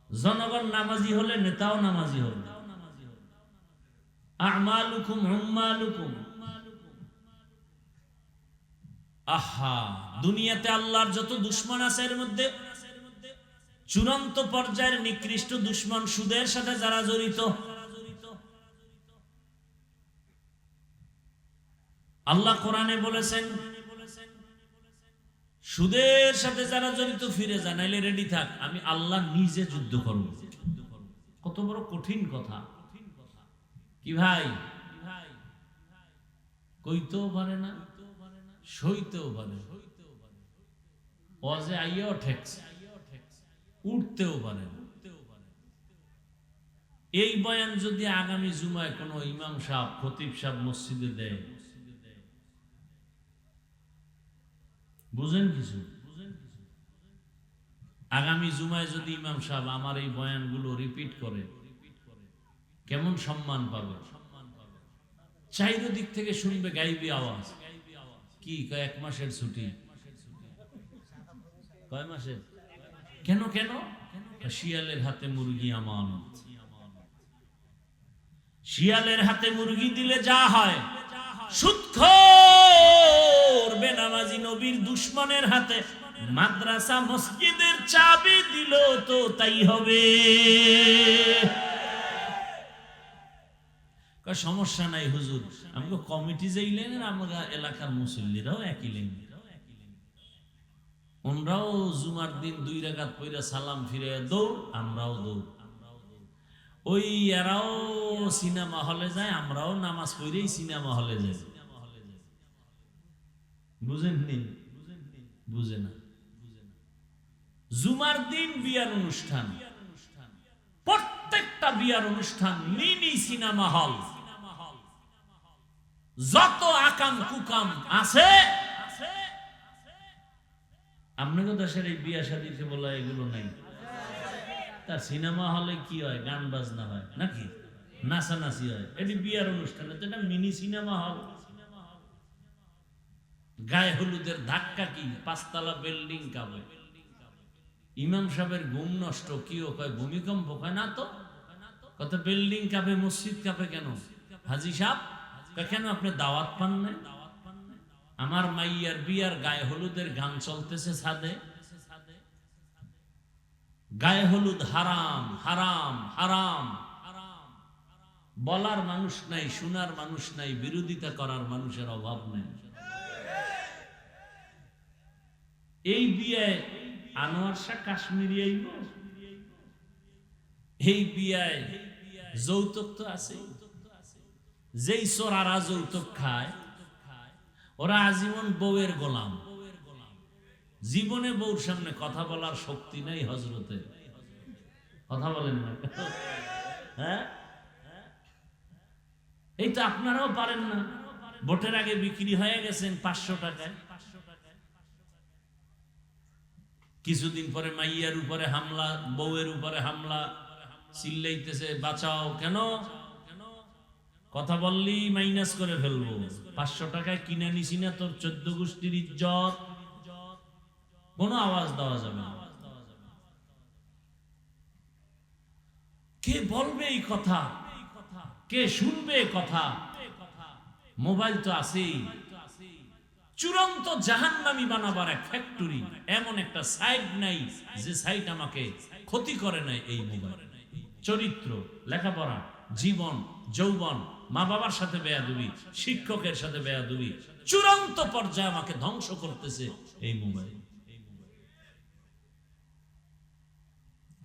জনগণ নামাজি হলে নেতাও নামাজি হবে। আমালুকুম উম্মালুকুম। আহা, দুনিয়াতে আল্লাহর যত দুশমন আছে এর মধ্যে চূড়ান্ত পর্যায়ের নিকৃষ্ট দুশমন সুদের সাথে যারা জড়িত। আল্লাহ কোরআনে বলেছেন সুদের সাথে যারা জড়িত ফিরে যা, নাইলে রেডি থাক, আমি আল্লাহ নিজে যুদ্ধ করব। কত বড় কঠিন কথা! কি ভাই, কইতেও পারে না, সইতেও পারে, ওয়াজে আইয়াও ঠেকছে, উঠতেও পারে না। এই বয়ান যদি আগামী জুমায় কোনো ইমাম সাহেব, খতিব সাহেব মসজিদে দেয়, বুঝেন কিছু? আগামী জুমায় যদি ইমাম সাহেব আমার এই বয়ানগুলো রিপিট করে কেমন সম্মান পাবে? চারিদিক থেকে শুনবে গাইবি আওয়াজ। কি কয় 1 মাসের ছুটি? কয় মাসের? কেন কেন? শিয়ালের হাতে মুরগি আমানত। শিয়ালের হাতে মুরগি দিলে যা হয়, সুদখোর বেনামাজি নবীর দুশমনের হাতে মাদ্রাসা মসজিদের চাবি দিল তো তাই হবে। সমস্যা নাই হুজুর, আমাকে কমিটি যেই লেনের আমরা এলাকার মুসল্লিরাও একই লেন, ওনরাও জুমার দিন 2 রাকাত পড়া সালাম ফিরে দৌড়, আমরাও দৌড়। ওই এরাও সিনেমা হলে যায়, আমরাও নামাজ পড়েই সিনেমা হলে যাই। বুঝেননি? বুঝে না। জুমার দিন বিয়ার অনুষ্ঠান, প্রত্যেকটা বিয়ার অনুষ্ঠান মিনি সিনেমা হল। যত আকাম কুকাম আছে আপনাদের দেশের এই বিয়া শাদীকে বলা এগুলো নাই। তার সিনেমা হলে কি হয়? গান বাজনা হয় নাকি নাচানাচি হয়? এটি বিয়ার অনুষ্ঠানে তো এটা মিনি সিনেমা হল। গায়ে হলুদের ধাক্কা কি 5 তলা বিল্ডিং কাঁপে। ইমাম সাহেবের ঘুম নষ্ট, কি ও কয় ভূমিকম্প? কয় না তো, কত বিল্ডিং কাঁপে, মসজিদ কাঁপে কেন? হাজি সাহেব কেন আপনি দাওয়াত পান নাই? আমার মাইয়ার বিয়ার গায়ে হলুদের গান চলতেছে ছাদে। গায়ে হলুদ হারাম হারাম হারাম। বলার মানুষ নাই, শোনার মানুষ নাই, বিরোধিতা করার মানুষের অভাব নেই। এই বিয়ায় আনোয়ার শাহ কাশ্মীরি আইব, এই বিয়ায় যৌতুক তো আছে। যেই চোরারা যৌতুক খায় ওরা আজীবন বউয়ের গোলাম। জীবনে বউর সামনে কথা বলার শক্তি নাই হজরতে। কথা বলেন না? হ্যাঁ, এই তো আপনারাও পারেন না। ভোটের আগে বিক্রি হয়ে গেছেন 500 টাকায়। কিছুদিন পরে মাইয়ার উপরে হামলা, বউয়ের উপরে হামলা, চিল্লাইতেছে বাঁচাও। কেন? কথা বললি মাইনাস করে ফেলবো। 500 টাকায় কিনে নিছি না তোর 14 গোষ্ঠীর ইজ্জত। কোনো আওয়াজ দেওয়া যাবে না। কে বলবে এই কথা? কে শুনবে এই কথা? মোবাইল তো আছেই। চূড়ান্ত জাহান্নামী বানাবার এক ফ্যাক্টরি, এমন একটা সাইট নাই যে সাইট আমাকে ক্ষতি করে নাই। এই মোবাইল চরিত্র, লেখাপড়া, জীবন, যৌবন, মা বাবার সাথে বেয়াদবি, শিক্ষকের সাথে বেয়াদবি, চূড়ান্ত পর্যায়ে আমাকে ধ্বংস করতেছে এই মোবাইল।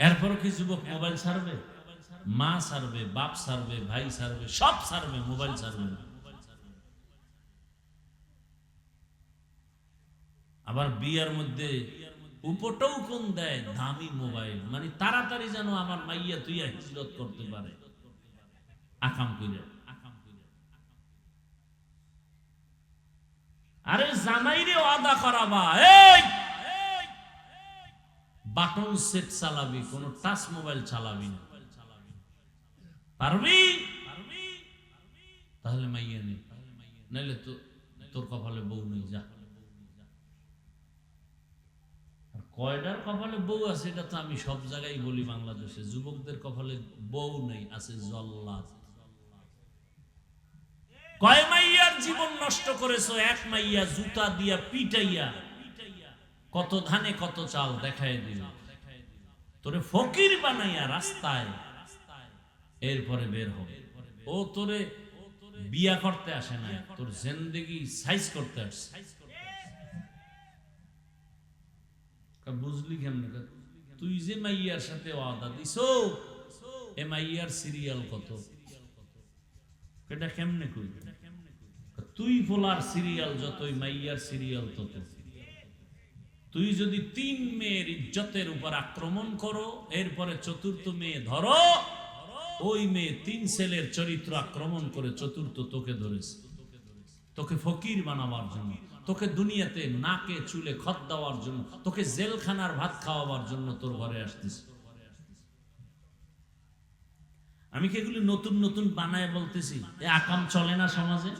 এরপর কি যুবক মোবাইল ছাড়বে? মা ছাড়বে, বাপ ছাড়বে, ভাই ছাড়বে, সব ছাড়বে, মোবাইল ছাড়বে না। আবার বিয়ার মধ্যে উপটৌকন দেয় দামি মোবাইল, মানে তাড়াতাড়ি যেন আমার মাইয়া তুই হিজরত করতে পারে। আকাম কইরা। আরে জামাইরে ওয়াদা করাবা, এই বাটন সেট চালাবি, কোন টাচ মোবাইল চালাবি না। পারবি? তাহলে মাইয়া নেই, নাইলে তো তোর কপালে বউ নেই। যা। কয়টার কপালে বউ আছে এটা তো আমি সব জায়গায় বলি। বাংলাদেশে যুবকদের কপালে বউ নেই, আছে জল্লাদ। কয় মাইয়ার জীবন নষ্ট করেছো? 1 মাইয়া জুতা দিয়া পিটাইয়া কত ধানে কত চাল দেখায় দিল, তোরে ফকির বানাইয়া রাস্তায় এরপরে বের হবে। ও তোরে বিয়া করতে আসে না, তোর জিন্দেগি সাইজ করতে আসে। বুঝলি কেমনে? তুই যে মাইয়ার সাথে ওয়াদা দিছো, এ মাইয়ার সিরিয়াল কত? এটা কেমনে কইবে? তুই বলার সিরিয়াল যতই, মাইয়ার সিরিয়াল তত। তুই যদি 3 মেয়ের ইজ্জতের উপর আক্রমণ করো, এরপরে 4র্থ মেয়ে ধরো, ওই মেয়ে 3 ছেলের চরিত্র আক্রমণ করে 4র্থ তোকে ধরেছে, তোকে ফকির বানাবার জন্য। তোকে দুনিয়াতে নাকে চুলে খত দেওয়ার জন্য, তোকে জেলখানার ভাত খাওয়াবার জন্য তোর ঘরে আসতেছে। আমি কি এগুলি নতুন নতুন বানায় বলতেছি? এ আকাম চলে না সমাজে?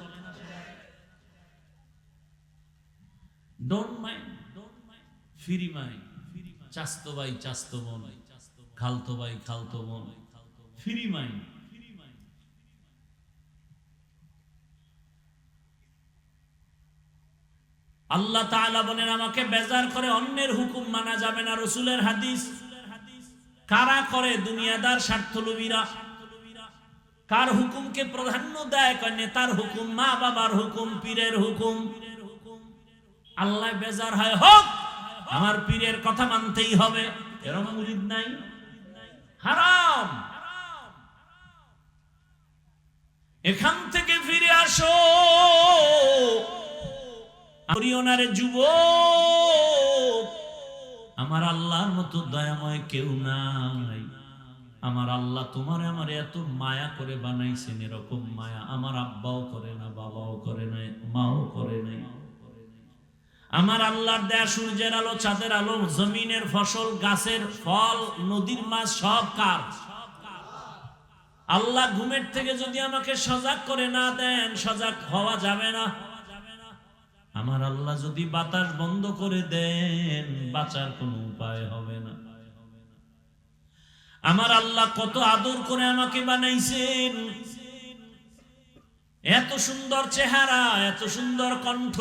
Don't mind, free mind. চাস্তো ভাই চাস্তো বোন, খালতো ভাই খালতো বোন, ফ্রি মাইন্ড। আল্লাহ তাআলা বলেন আমাকে বেজার করে অন্যের হুকুম মানা যাবে না। রাসূলের হাদিস। কারা করে? দুনিয়াদার স্বার্থলোভীরা। কার হুকুমকে প্রাধান্য দেয়? কয় নেতার হুকুম, মা বাবার হুকুম, পীরের হুকুম। আল্লাহ বেজার হয়, হোক আমার পীরের কথা মানতেই হবে, এরকম মুরিদ নাই। হারাম। এখান থেকে ফিরে আসো। ওনারে যুবক, আমার আল্লাহর মতো দয়াময় কেউ নাই। আমার আল্লাহ তোমার আমার এত মায়া করে বানাইছেন, এরকম মায়া আমার আব্বাও করে না, বাবাও করে নাই, মাও করে নাই। আমার আল্লাহর দেয়া সূর্যের আলো, চাঁদের আলো, জমিনের ফসল, গাছের ফল, নদীর মাছ সব কার? আল্লাহ ঘুমের থেকে যদি আমাকে সজাগ করে না দেন, সজাগ হওয়া যাবে না। আমার আল্লাহ যদি বাতাস বন্ধ করে দেন, বাঁচার কোনো উপায় হবে না। আমার আল্লাহ কত আদর করে আমাকে বানাইছেন, এত সুন্দর চেহারা, এত সুন্দর কণ্ঠ।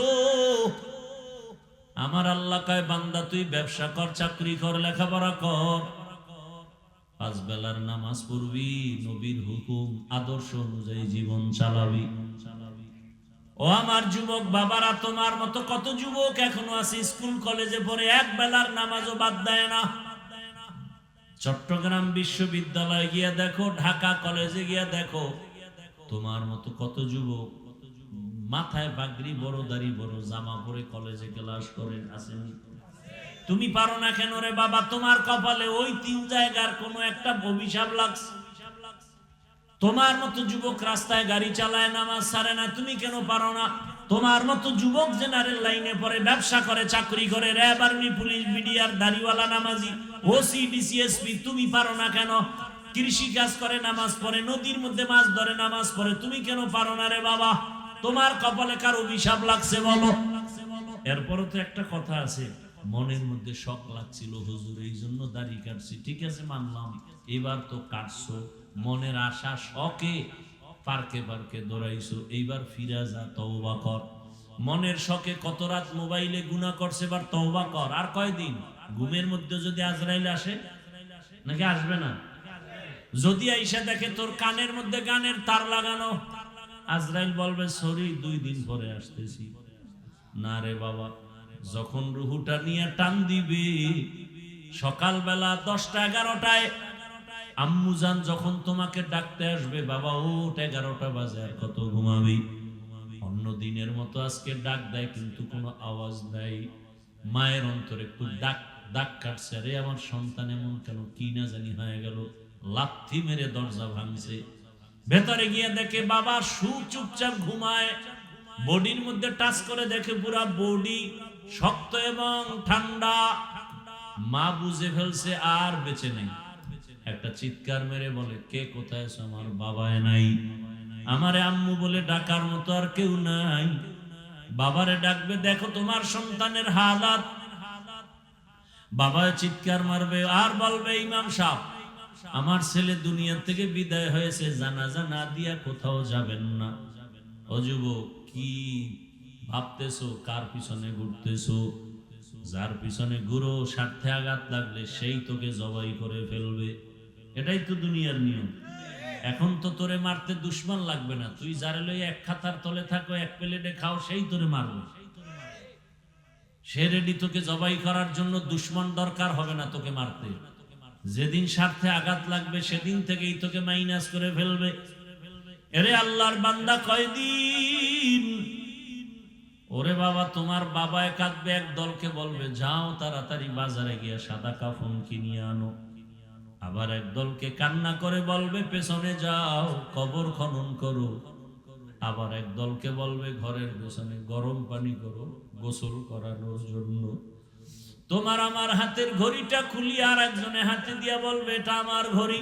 আমার আল্লাহ কয় বান্দা তুই ব্যবসা কর, চাকরি কর, লেখাপড়া কর, 5 বেলার নামাজ পড়বি, নবীর হুকুম আদর্শ অনুযায়ী জীবন চালাবি। ও আমার যুবক বাবারা, তোমার মতো কত যুবক এখনো আছে স্কুল কলেজে পড়ে 1 বেলার নামাজও বাদ দেয় না। চট্টগ্রাম বিশ্ববিদ্যালয়ে গিয়া দেখো, ঢাকা কলেজে গিয়া দেখো, তোমার মতো কত যুবক মাথায় পাগড়ি, বড় দাড়ি, বড় জামা পরে কলেজে ক্লাস করেন, আসেনি? তুমি পারো না কেন রে বাবা? তোমার কপালে ওই 3 জায়গার কোন একটা অভিশাপ লাগছে। তোমার মতো যুবক রাস্তায় গাড়ি চালায়, নামাজ ছাড়ে না, তুমি কেন পারো না? তোমার মতো যুবক জেনারেল লাইনে পড়ে, ব্যবসা করে, চাকরি করে, র্যাব, আর্মি, পুলিশ, বিডিআর, দাড়িওয়ালা, নামাজি, ওসি, ডিসিএসপি, তুমি পারো না কেন? কৃষি কাজ করে, নামাজ পড়ে, নদীর মধ্যে মাছ ধরে, নামাজ পড়ে, তুমি কেন পারো না রে বাবা? তোমার কপালে কার অভিশাপ লাগছে বলো? এরপরও তো একটা কথা আছে, মনের মধ্যে শখ লাগছিল হুজুর, এই জন্য দাড়ি কাটছি। ঠিক আছে, মানলাম, এবার তো কাটছো, মনের আশা শখে পার্কে পার্কে দৌড়াইছো, এইবার ফিরা যা, তওবা কর। মনের শখে কত রাত মোবাইলে গুনাহ করছে, এবার তওবা কর। আর কয়দিন? ঘুমের মধ্যে যদি আজরাইল আসে, নাকি আসবে না? যদি আইসা দেখে তোর কানের মধ্যে গানের তার লাগানো, আজরাইল বলবে সরি, 2 দিন পরে আসতেছি। না রে বাবা, যখন রুহুটা নিয়ে টান দিবে সকালবেলা 10টা 11টায়, আম্মুজান যখন তোমাকে ডাকতে আসবে, বাবা ওঠ, 11টা বাজে, আর কত ঘুমাবি? অন্য দিনের মতো আজকে ডাক দেয়, কিন্তু কোনো আওয়াজ নাই। মায়ের অন্তরে একটু ডাক কাটছে, রে আমার সন্তান এমন কেন, কি না জানি হয়ে গেল। লাথি মেরে দরজা ভাঙছে, ভেতরে গিয়ে দেখে বাবা চুপচাপ ঘুমায়। বডির মধ্যে টাচ করে দেখে পুরা বডি শক্ত এবং ঠান্ডা। মা বুঝে ফেলছে আর বেঁচে নেই। একটা চিৎকার মেরে বলে, কে কোথায় আছো? আমার বাবায় নাই, আমারে আম্মু বলে ডাকার মতো আর কেউ নাই। বাবারে ডাকবে, দেখো তোমার সন্তানের হালাত। বাবা চিৎকার মারবে আর বলবে, ইমাম সাহেব, আমার ছেলে দুনিয়া থেকে বিদায় হয়েছে, জানাজা না দিয়া কোথাও যাবেন না। ও যুবক, কি ভাবতেছো? কার পিছনে ঘুরতেছো? যার পিছনে ঘুরো, স্বার্থে আঘাত লাগলে সেই তোকে জবাই করে ফেলবে। এটাই তো দুনিয়ার নিয়ম। এখন তো তোরে মারতে দুশ্মন লাগবে না, তুই যারে লই এক খাতার তলে থাকো, এক প্লেটে খাও, সেই তোরে মারবে। সে রেডি তোকে জবাই করার জন্য, দুশ্মন দরকার হবে না তোকে মারতে। যেদিন স্বার্থে আঘাত লাগবে সেদিন থেকেই তোকে মাইনাস করে ফেলবে। এরে আল্লাহর বান্দা, কয়দিন? ওরে বাবা, তোমার বাবায় কাঁদবে, এক দলকে বলবে যাও তাড়াতাড়ি বাজারে গিয়ে সাদা কাফন কিনিয়ে আনো। আবার এক দলকে কান্না করে বলবে পেছনে যাও, কবর খনন করো। আবার এক দলকে বলবে ঘরের পেছনে গরম পানি করো, গোসল করানোর জন্য। তোমার আমার হাতের ঘড়িটা খুলিয়ে আর একজনে হাতে দিয়া বলবে এটা আমার ঘড়ি।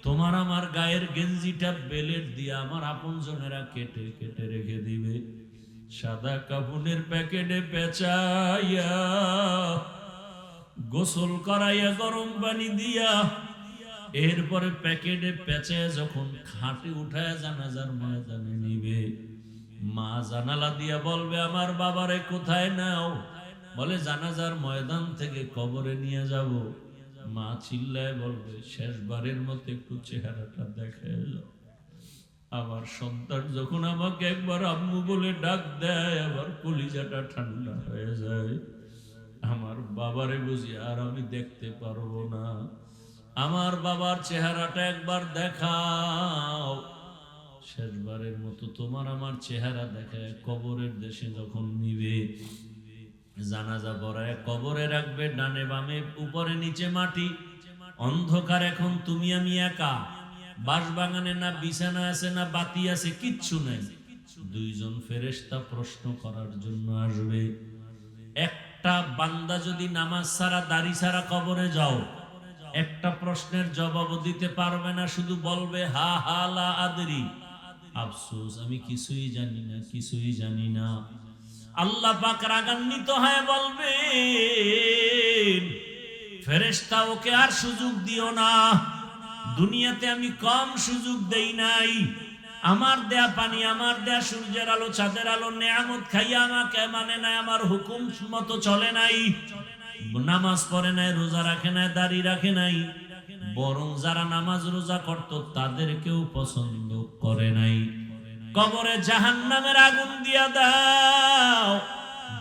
তোমার আমার গায়ের গেঞ্জিটা বেলেট দিয়ে আমার আপনজনেরা কেটে কেটে রেখে দিবে। সাদা কাপড়ের প্যাকেটে পেঁচাইয়া গোসল করাইয়া গরম পানি দিয়া এরপরে প্যাকেটে পেঁচায় যখন খাটে উঠায় জানাজার ময়দানে নিবে, মা জানালা দিয়া বলবে আমার বাবারে কোথায় নাও? বলে জানাজার ময়দান থেকে কবরে নিয়ে যাব। মা চিল্লায় বলবে শেষবারের মতো একটু চেহারাটা দেখে যাও। আমার সন্তান যখন আমাকে একবার আম্মু বলে ডাক দেয় আমার কলিজাটা ঠান্ডা হয়ে যায়। আমার বাবারে বুঝি আর আমি দেখতে পারবো না। আমার বাবার চেহারাটা একবার দেখাও। শেষবারের মতো তোমার আমার চেহারা দেখায় কবরের দেশে যখন নিবে, জানাজা পড়ায় কবরে রাখবে, ডানে বামে উপরে নিচে মাটি, অন্ধকার। এখন তুমি আমি একা, বাঁশবাগানে না বিছানা আছে না বাতি আছে, কিচ্ছু নাই। দুইজন ফেরেশতা প্রশ্ন করার জন্য আসবে। একটা বান্দা যদি নামাজ ছাড়া দাড়ি ছাড়া কবরে যাও, একটা প্রশ্নের জবাব দিতে পারবে না, শুধু বলবে হা হা লা আদরি, আফসোস আমি কিছুই জানি না, কিছুই জানি না। আল্লাহ পাক রাগান্বিত হয়ে বলবেন ফেরেশতা ওকে আর সুযোগ দিও না। দুনিয়াতে আমি কম সুযোগ দেই নাই। আমার দেয়া পানি, আমার দেয়া সূর্যের আলো, চাঁদের আলো, নেয়ামত খাইয়া আমাকে মানে নাই, আমার হুকুম মতো চলে নাই, নামাজ পড়ে নাই, রোজা রাখে নাই, দাড়ি রাখে নাই, বরং যারা নামাজ রোজা করত তাদেরকেও পছন্দ করে নাই। কবরে জাহান্নামের আগুন দিয়া দাও,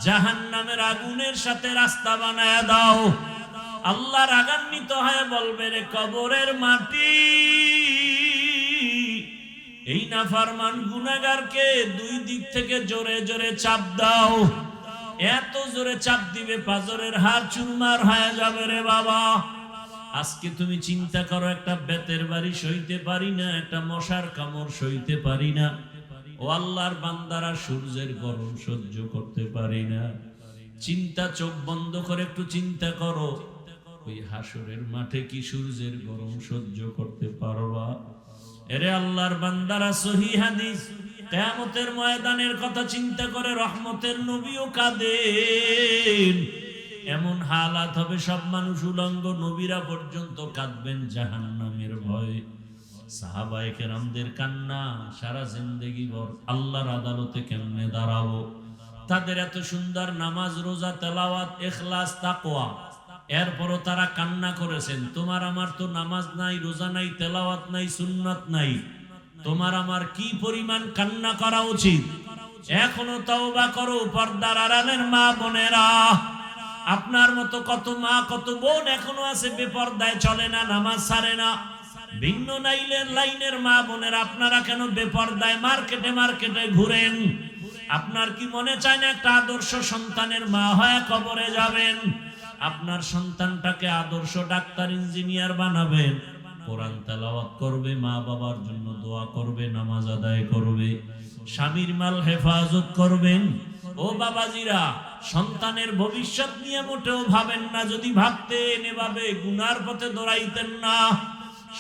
জাহান্নামের আগুনের সাথে রাস্তা বানায়া দাও। আল্লাহ রাগান্বিত হয়ে বলবে রে কবরের মাটি, এই নাফরমান গুনাহগারকে দুই দিক থেকে জোরে জোরে চাপ দাও। এত জোরে চাপ দিবে পাজরের হাড় চুরমার হয়ে যাবে রে বাবা। আজকে তুমি চিন্তা করো, একটা বেতের বাড়ি সইতে পারি না, একটা মশার কামড় সইতে পারি না। ও আল্লাহর বান্দারা সূর্যের গরম সহ্য করতে পারি না। চিন্তা, চোখ বন্ধ করে একটু চিন্তা করো, ওই হাসরের মাঠে কি সূর্যের গরম সহ্য করতে পারবা? এরে আল্লাহর বান্দারা, সহিহ হাদিস, কিয়ামতের ময়দানের কথা চিন্তা করে রহমতের নবীও কাঁদেন। এমন হালাত হবে সব মানুষ উলঙ্গ, নবীরা পর্যন্ত কাঁদবেন জাহান্নামের ভয়ে। সাহাবায়ে কেরামদের কান্না সারা জিন্দেগি ভর আল্লাহর আদালতে কেমনে দাঁড়াবো। তাদের এত সুন্দর নামাজ, রোজা, তেলাওয়াত, ইখলাস, তাকওয়া, এরপরও তারা কান্না করেছেন। তোমার আমার তো নামাজ নাই, রোজা নাই, তেলাওয়াত নাই, সুন্নাত নাই। তোমার আমার কি পরিমাণ কান্না করা উচিত। এখনো তওবা করো পর্দার আড়ালের মা বোনেরা। আপনার মতো কত মা কত বোন এখনো আছে বেপর্দায়, চলে না, নামাজ ছাড়ে না। ভিন্ন লাইনের মা বোনেরা আপনারা কেন বেপর্দায় মার্কেটে মার্কেটে ঘুরেন? আপনার কি মনে চায় না একটা আদর্শ সন্তানের মা হয়ে কবরে যাবেন? আপনার সন্তানটাকে আদর্শ ডাক্তার, ইঞ্জিনিয়ার বানাবেন, কোরআন তেলাওয়াত করবে, মা বাবার জন্য দোয়া করবে, নামাজ আদায় করবে, স্বামীর মাল হেফাজত করবেন। ও বাবাজিরা, সন্তানের ভবিষ্যৎ নিয়ে মোটেও ভাবেন না। যদি ভাবতেন এভাবে গুনার পথে দৌড়াইতেন না।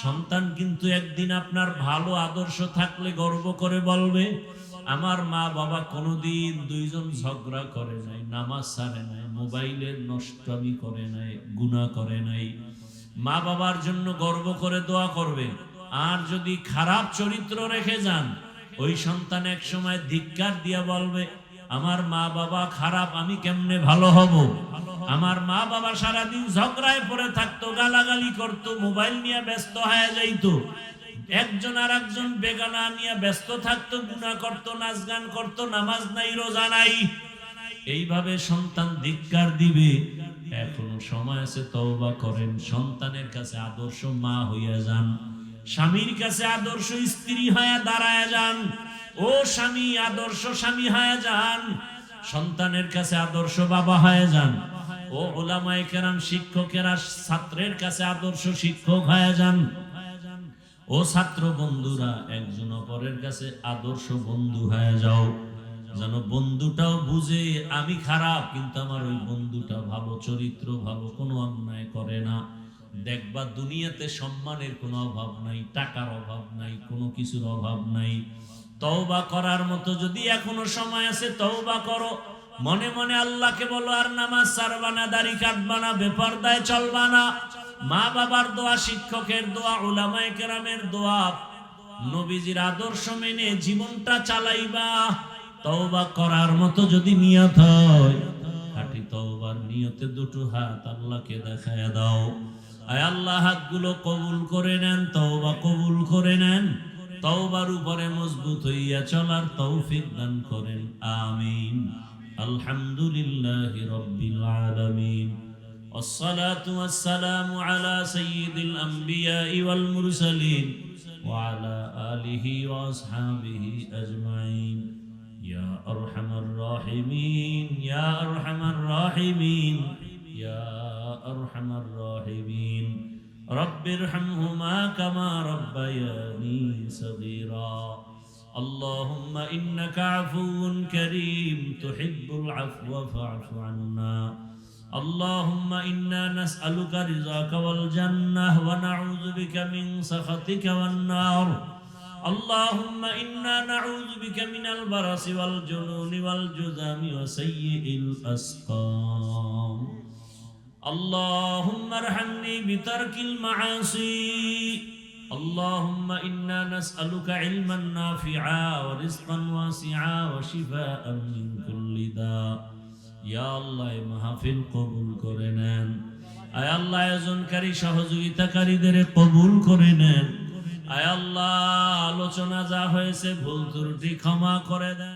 সন্তান কিন্তু একদিন আপনার ভালো আদর্শ থাকলে গর্ব করে বলবে আমার মা বাবা কোনোদিন দুইজন ঝগড়া করে নাই, নামাজ ছাড়ে নাই, মোবাইলের নষ্টামি করে নাই, গুনাহ করে নাই। মা বাবার জন্য গর্ব করে দোয়া করবে। আর যদি খারাপ চরিত্র রেখে যান, ওই সন্তান এক সময় ধিক্কার দিয়া বলবে আমার মা বাবা খারাপ, আমি কেমনে ভালো হব? আমার মা বাবা সারাদিন ঝগড়ায় পড়ে থাকতো, গালাগালি করতো, মোবাইল নিয়ে ব্যস্ত হয়ে যাইতো, একজন আর একজন বেগানা নিয়ে ব্যস্ত থাকতো, গুনাহ করতো, নাচ গান করতো, নামাজ নাই, রোজা নাই। এইভাবে সন্তান ধিক্কার দিবে। এখনো সময় আছে, তওবা করেন, সন্তানের কাছে আদর্শ মা হইয়া যান, স্বামীর কাছে আদর্শ স্ত্রী হয়ে দাঁড়ায় যান। ও স্বামী, আদর্শ স্বামী হয়ে যান, সন্তানের কাছে আদর্শ বাবা হয়ে যান। ও উলামায়ে কেরাম, শিক্ষকেরা ছাত্রের কাছে আদর্শ শিক্ষক হয়ে যান। ও ছাত্র বন্ধুরা, একজন অপরের কাছে আদর্শ বন্ধু হয়ে যাও। যেন বন্ধুটাও বুঝে আমি খারাপ কিন্তু আমার ওই বন্ধুটা ভালো, চরিত্র ভালো, কোনো অন্যায় করে না। দেখবা দুনিয়াতে সম্মানের কোনো অভাব নাই, টাকার অভাব নাই, কোনো কিছুর অভাব নাই। তওবা করার মতো যদি এখনো সময় আছে তওবা করো। মনে মনে আল্লাহকে বলো আর নামাজ ছাড়বা না, দাড়ি কাটবা না, বেপরদায় চলবা না। মা বাবার দোয়া, শিক্ষকের দোয়া, উলামায়ে কেরামের দোয়া, নবীজির আদর্শ মেনে জীবনটা চালাইবা। তওবা করার মতো যদি নিয়ত হয়, খাঁটি তওবার নিয়তে দুটো হাত আল্লাহকে দেখায় দাও। আয় আল্লাহ, হাতগুলো কবুল করে নেন, তওবা কবুল করে নেন। তওবার উপরে মজবুত হইয়া চলার তৌফিক দান করেন, আমিন। আলহামদুলিল্লাহি রাব্বিল আলামিন। والصلاة والسلام على سيد الأنبياء والمرسلين وعلى آله وأصحابه أجمعين يا أرحم الراحمين يا أرحم الراحمين يا أرحم الراحمين رب ارحمهما كما ربياني صغيرا اللهم إنك عفو كريم تحب العفو فاعف عنا اللهم إنا نسألك رضاك والجنة ونعوذ بك من سخطك والنار اللهم إنا نعوذ بك من البرص والجنون والجذام وسيء الأسقام اللهم ارحمني بترك المعاصي اللهم إنا نسألك علما نافعا ورزقا واسعا وشفاء من كل داء ইয়া আল্লাহ, এই মাহফিল কবুল করে নেন। আয় আল্লাহ, আয়োজনকারী সহযোগিতাকারীদের কবুল করে নেন। আয় আল্লাহ, আলোচনা যা হয়েছে ভুল ত্রুটি ক্ষমা করে দেন।